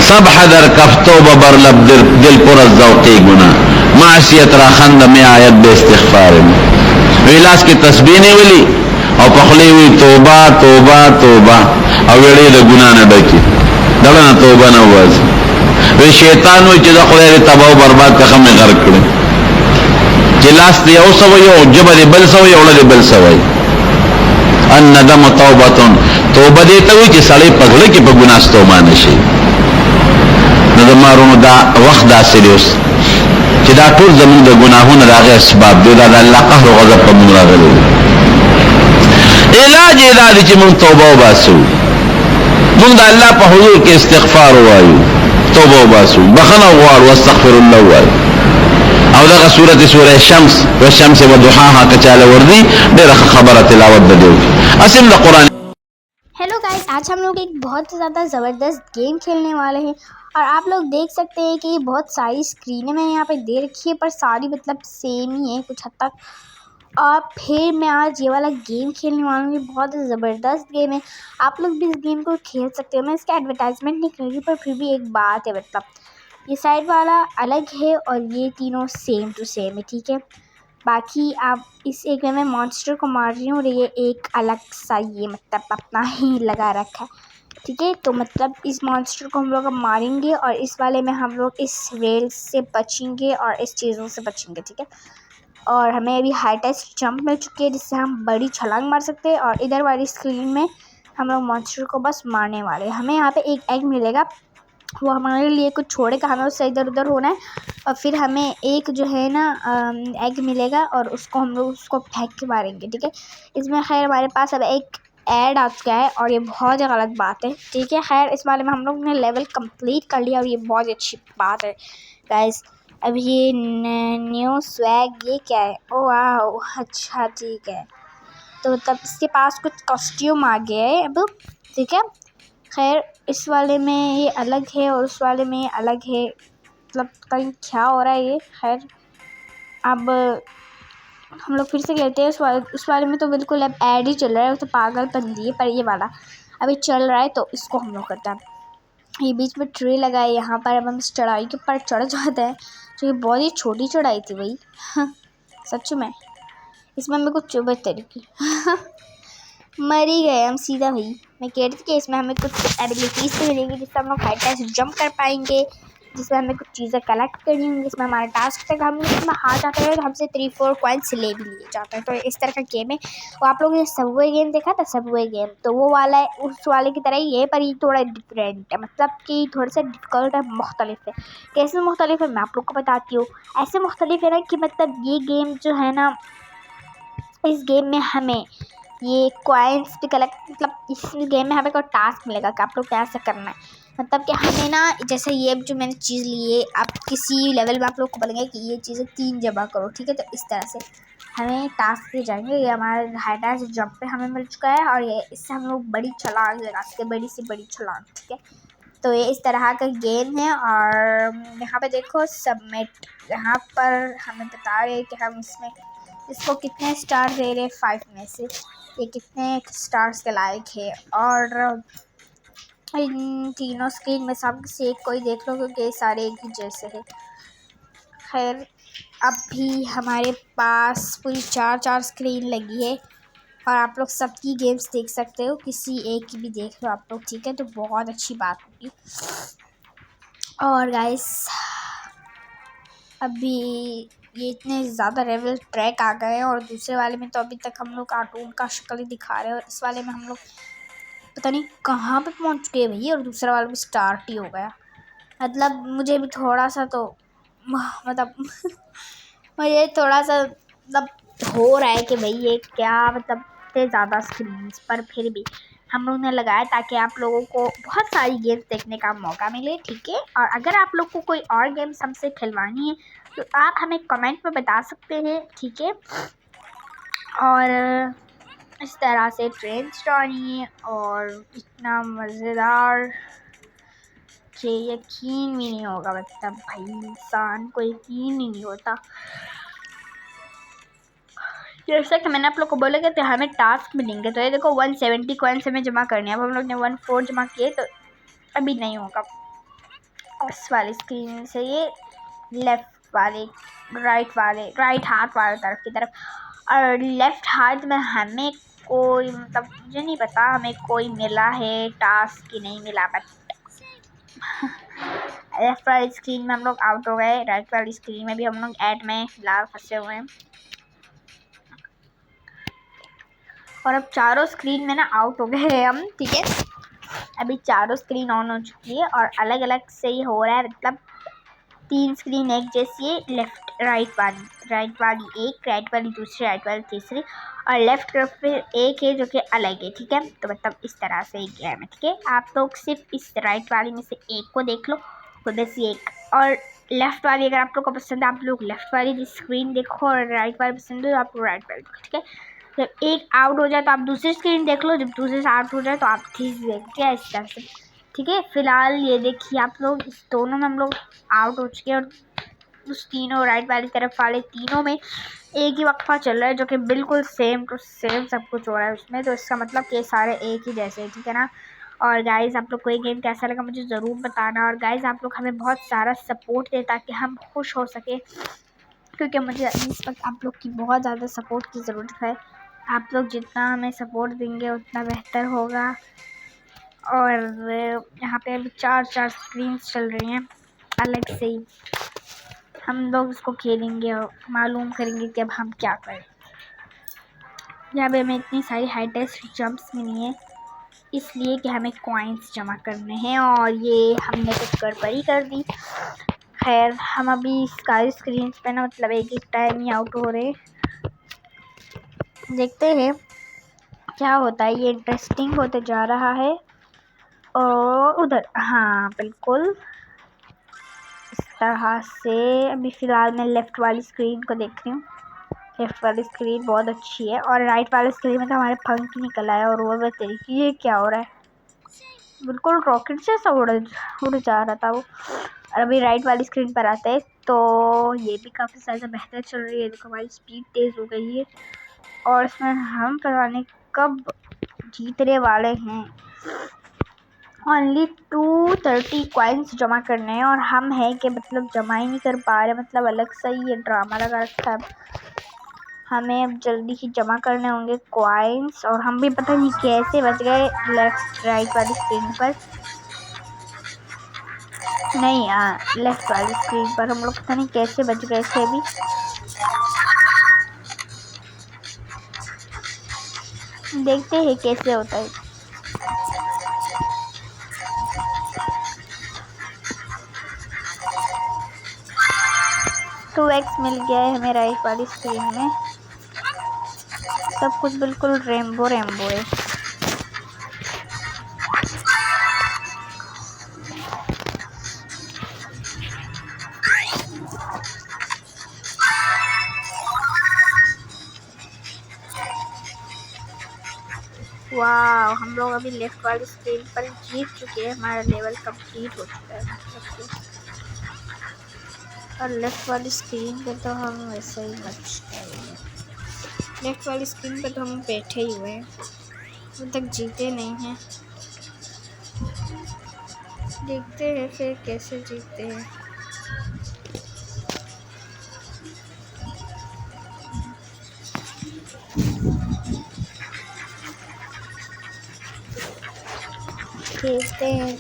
صبح در کف توبه برلب دل پر از ذوقی گناه معصیت را خند میں آیت بے استغفار ویلاس کی تسبیح نیولی او پخلی وی توبه توبه توبه او ویړې د ګناه نه ډکې دغه نه توبه نه وځي وی شیطان وی چې د خدای تباہ او برباد کخه مې غرق کړي چې لاس دی یو سوی او جبه دی بل سوی او له بل سوی الندم توبتون توبه دې ته وی چې سړی پغړه کې په ګناه ستومانه شي نو د مارونو دا وخت داسې دی اوس چې دا ټول زموږ د ګناهونو د هغې اسباب دی دا د الله قهر او غضب په موږ راغلی علاج یې دا دی چې موږ توبه وباسو موږ د الله په حضور کې استغفار ووایو توبه وباسو بخښنه وغواړو واستغفر الله ووایو او دغه سوره شمس و شمس و ضحاها کچاله وردی ډېره خبره تلاوت د دیو اسیم د قرآن. Hello guys, आज हम लोग एक बहुत ज़्यादा ज़बरदस्त गेम खेलने वाले हैं और आप लोग देख सकते हैं कि बहुत सारी स्क्रीनें मैंने यहाँ पे दे रखी है पर सारी मतलब सेम ही है कुछ हद तक। और फिर मैं आज ये वाला गेम खेलने वाला हूँ, ये बहुत ज़बरदस्त गेम है, आप लोग भी इस गेम को खेल सकते हो। मैं इसका एडवर्टाइजमेंट नहीं कर रही पर फिर भी एक बात है, मतलब ये साइड वाला अलग है और ये तीनों सेम टू सेम है, ठीक है। बाकी आप इस एक में मॉन्स्टर को मार रही हूँ और ये एक अलग सा ये मतलब अपना ही लगा रखा है, ठीक है। तो मतलब इस मॉन्स्टर को हम लोग अब मारेंगे और इस वाले में हम लोग इस रेल से बचेंगे और इस चीज़ों से बचेंगे, ठीक है। और हमें अभी हाईटेस्ट जंप मिल चुकी है जिससे हम बड़ी छलांग मार सकते हैं और इधर वाली स्क्रीन में हम लोग मॉन्स्टर को बस मारने वाले हैं। हमें यहाँ पे एक एग मिलेगा, वो हमारे लिए कुछ छोड़ेगा, हमें उससे इधर उधर होना है और फिर हमें एक जो है ना एग मिलेगा और उसको हम लोग उसको फेंक के मारेंगे, ठीक है। इसमें खैर हमारे पास अब एक ऐड आ चुका है और ये बहुत ही गलत बात है, ठीक है। खैर इस वाले में हम लोग ने लेवल कंप्लीट कर लिया और ये बहुत अच्छी बात है गाइस। अब ये न्यू स्वैग ये क्या है? ओ वाह, अच्छा ठीक है। तो मतलब इसके पास कुछ कॉस्ट्यूम आ गया है अब, ठीक है। खैर इस वाले में ये अलग है और उस वाले में अलग है, मतलब कहीं क्या हो रहा है ये। खैर अब हम लोग फिर से खेलते हैं। उस वाले में तो बिल्कुल अब ऐड ही चल रहा है, वो तो पागल बंदी है, पर ये वाला अभी चल रहा है तो इसको हम लोग करते हैं। ये बीच में ट्री लगा है, यहाँ पर अब हम इस चढ़ाई के ऊपर चढ़ जाते हैं, जो ये बहुत ही छोटी चढ़ाई थी भाई सच में। इसमें हमें कुछ चुभत तरीके मर ही गए हम सीधा भाई। मैं कह रही थी कि इसमें हमें कुछ एबिलिटीज़ तो मिलेंगी जिससे हम लोग हाईटेस्ट जंप कर पाएंगे, जिसमें हमें कुछ चीज़ें कलेक्ट करनी होंगी, जिसमें हमारा टास्क तक हम इसमें हार जाते हैं तो हमसे 3-4 कॉइन्स ले भी लिए जाते हैं। तो इस तरह का गेम है। और आप लोगों ने सबवे गेम देखा था, सबवे गेम तो वो वाला है, उस वाले की तरह ही है पर ये थोड़ा डिफरेंट है, मतलब कि थोड़ा सा डिफिकल्ट है, मुख्तलिफ है। कैसे मुख्तलिफ है मैं आप लोग को बताती हूँ। ऐसे मुख्तलिफ है ना कि मतलब ये गेम जो है ना, इस गेम में हमें ये कॉइन्स भी कलेक्ट, मतलब इस गेम में हमें कोई टास्क मिलेगा कि आप लोग कैसे करना है, मतलब कि हमें ना जैसे ये जो मैंने चीज़ ली है, आप किसी लेवल में आप लोग को बोलेंगे कि ये चीज़ें 3 जमा करो, ठीक है। तो इस तरह से हमें टास्क दे जाएंगे। ये हमारे हाईटेस्ट जंप पे हमें मिल चुका है और ये इससे हम लोग बड़ी छलांग लगा सकते हैं, बड़ी से बड़ी छलांग, ठीक है। तो ये इस तरह का गेम है। और यहाँ पे देखो सबमिट, यहाँ पर हमें बता रहे हैं कि हम इसको कितने स्टार दे रहे हैं 5 में से, ये कितने स्टार्स के लायक है। और इन तीनों स्क्रीन में सब से एक कोई देख लो क्योंकि ये सारे एक ही जैसे है। खैर अभी हमारे पास पूरी 4 स्क्रीन लगी है और आप लोग सबकी गेम्स देख सकते हो, किसी एक की भी देख लो आप लोग, ठीक है। तो बहुत अच्छी बात होगी। और गाइस अभी ये इतने ज़्यादा लेवल ट्रैक आ गए हैं और दूसरे वाले में तो अभी तक हम लोग कार्टून का शक्ल ही दिखा रहे हैं और इस वाले में हम लोग पता नहीं कहाँ पे पहुँच चुके हैं भाई, और दूसरा वाला भी स्टार्ट ही हो गया। मतलब मुझे भी थोड़ा सा तो मतलब मुझे थोड़ा सा मतलब हो रहा है कि भाई ये क्या मतलब इतने ज़्यादा स्क्रीन्स, पर फिर भी हम लोग ने लगाया ताकि आप लोगों को बहुत सारी गेम्स देखने का मौका मिले, ठीक है। और अगर आप लोग को कोई और गेम्स हमसे खिलवानी है तो आप हमें कमेंट में बता सकते हैं, ठीक है। और इस तरह से ट्रेन स्टोरी है और इतना मज़ेदार कि यकीन भी नहीं होगा, मतलब भाई इंसान को यकीन ही नहीं होता। जैसा कि मैंने आप लोग को बोला कि तो हमें टास्क मिलेंगे, तो ये देखो 170 कॉइन्स हमें जमा करने हैं। अब हम लोग ने 14 जमा किए, तो अभी नहीं होगा। इस वाली स्क्रीन से ये लेफ्ट वाले राइट हाथ वाले तरफ की तरफ, और लेफ्ट हाथ में हमें कोई मतलब मुझे नहीं पता हमें कोई मिला है टास्क कि नहीं मिला, बट लेफ्ट वाली स्क्रीन में हम लोग आउट हो गए, राइट वाली स्क्रीन में भी हम लोग ऐड में फिलहाल फंसे हुए हैं। और अब चारों स्क्रीन में ना आउट हो गए हैं हम, ठीक है। अभी चारों स्क्रीन ऑन हो चुकी है और अलग अलग से ही हो रहा है, मतलब 3 स्क्रीन एक जैसी है, लेफ्ट राइट वाली एक, राइट वाली दूसरी, राइट वाली तीसरी, और लेफ्ट तरफ फिर एक है जो कि अलग है, ठीक है। तो मतलब इस तरह से एक गेम है, ठीक है। आप लोग सिर्फ इस राइट वाली में से एक को देख लो, खुद से एक, और लेफ्ट वाली अगर आप लोग को पसंद है आप लोग लेफ्ट वाली स्क्रीन देखो, और राइट वाली पसंद है तो आप लोग राइट वाली देखो, ठीक है। जब एक आउट हो जाए तो आप दूसरी स्क्रीन देख लो, जब दूसरे से आउट हो जाए तो आप तीसरी देखते हैं, इस तरह से, ठीक है। फिलहाल ये देखिए आप लोग, इस दोनों में हम लोग आउट हो चुके हैं, और उस तीनों राइट वाली तरफ वाले तीनों में एक ही वक्फा चल रहा है जो कि बिल्कुल सेम टू सेम सब कुछ हो रहा है उसमें। तो इसका मतलब कि सारे एक ही जैसे, ठीक है ना। और गाइज़ आप लोग को ये गेम कैसा लगा मुझे ज़रूर बताना, और गाइज़ आप लोग हमें बहुत सारा सपोर्ट दें ताकि हम खुश हो सके, क्योंकि मुझे इस वक्त आप लोग की बहुत ज़्यादा सपोर्ट की ज़रूरत है। आप लोग जितना हमें सपोर्ट देंगे उतना बेहतर होगा। और यहाँ पे अभी 4 स्क्रीन्स चल रही हैं अलग से ही, हम लोग उसको खेलेंगे और मालूम करेंगे कि अब हम क्या करें। यहाँ पे हमें इतनी सारी हाईटेस्ट जंप्स मिली हैं इसलिए कि हमें कॉइन्स जमा करने हैं, और ये हमने कुछ गड़बड़ी कर दी। खैर हम अभी सारी स्क्रीन पे ना मतलब एक टाइम ही आउट हो रहे, देखते हैं क्या होता है। ये इंटरेस्टिंग होते जा रहा है। और उधर हाँ बिल्कुल इस तरह से अभी फ़िलहाल मैं लेफ़्ट वाली स्क्रीन को देख रही हूँ। लेफ़्ट वाली स्क्रीन बहुत अच्छी है, और राइट वाली स्क्रीन में तो हमारे पंख निकल आए, और वो तरीके ये क्या हो रहा है, बिल्कुल रॉकेट जैसा उड़ जा रहा था वो। और अभी राइट वाली स्क्रीन पर आते हैं तो ये भी काफ़ी ज़्यादा बेहतर चल रही है, देखो हमारी स्पीड तेज़ हो गई है, और इसमें हम पता नहीं कब जीतने वाले हैं। ओनली 230 कॉइन्स जमा करने हैं, और हम हैं कि मतलब जमा ही नहीं कर पा रहे, मतलब अलग सा ही ये ड्रामा लगा रखा है। हमें अब जल्दी ही जमा करने होंगे कॉइन्स, और हम भी पता नहीं कैसे बच गए लेफ़्ट राइट वाली स्क्रीन पर, नहीं लेफ़्ट वाली स्क्रीन पर हम लोग पता नहीं कैसे बच गए थे अभी। देखते हैं कैसे होता है। टू एक्स मिल गया है हमें राइट वाली स्क्रीन में, सब कुछ बिल्कुल रेम्बो है। वाह हम लोग अभी लेफ्ट वाली स्क्रीन पर जीत चुके हैं, हमारा लेवल कंप्लीट हो चुका है मतलब। और लेफ्ट वाली स्क्रीन पे तो हम वैसे ही बच गए, लेफ्ट वाली स्क्रीन पे तो हम बैठे ही हुए हैं, अभी तक जीते नहीं हैं। देखते हैं फिर कैसे जीतते हैं। खेलते हैं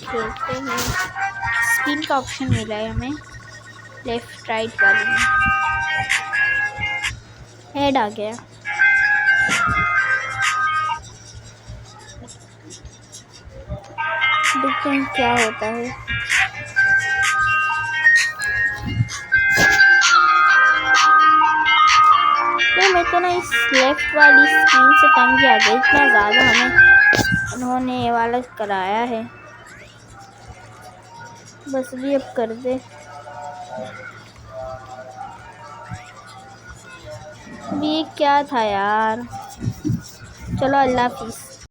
स्पिन का ऑप्शन मिला है हमें लेफ्ट राइट वाले में, हेड आ गया। देखते हैं क्या होता है। इस लेफ्ट वाली स्क्रीन से तंग आ गई, इतना ज़्यादा हमें उन्होंने ये वाला कराया है। बस भी अब कर दे। ये क्या था यार। चलो अल्लाह हाफिज़।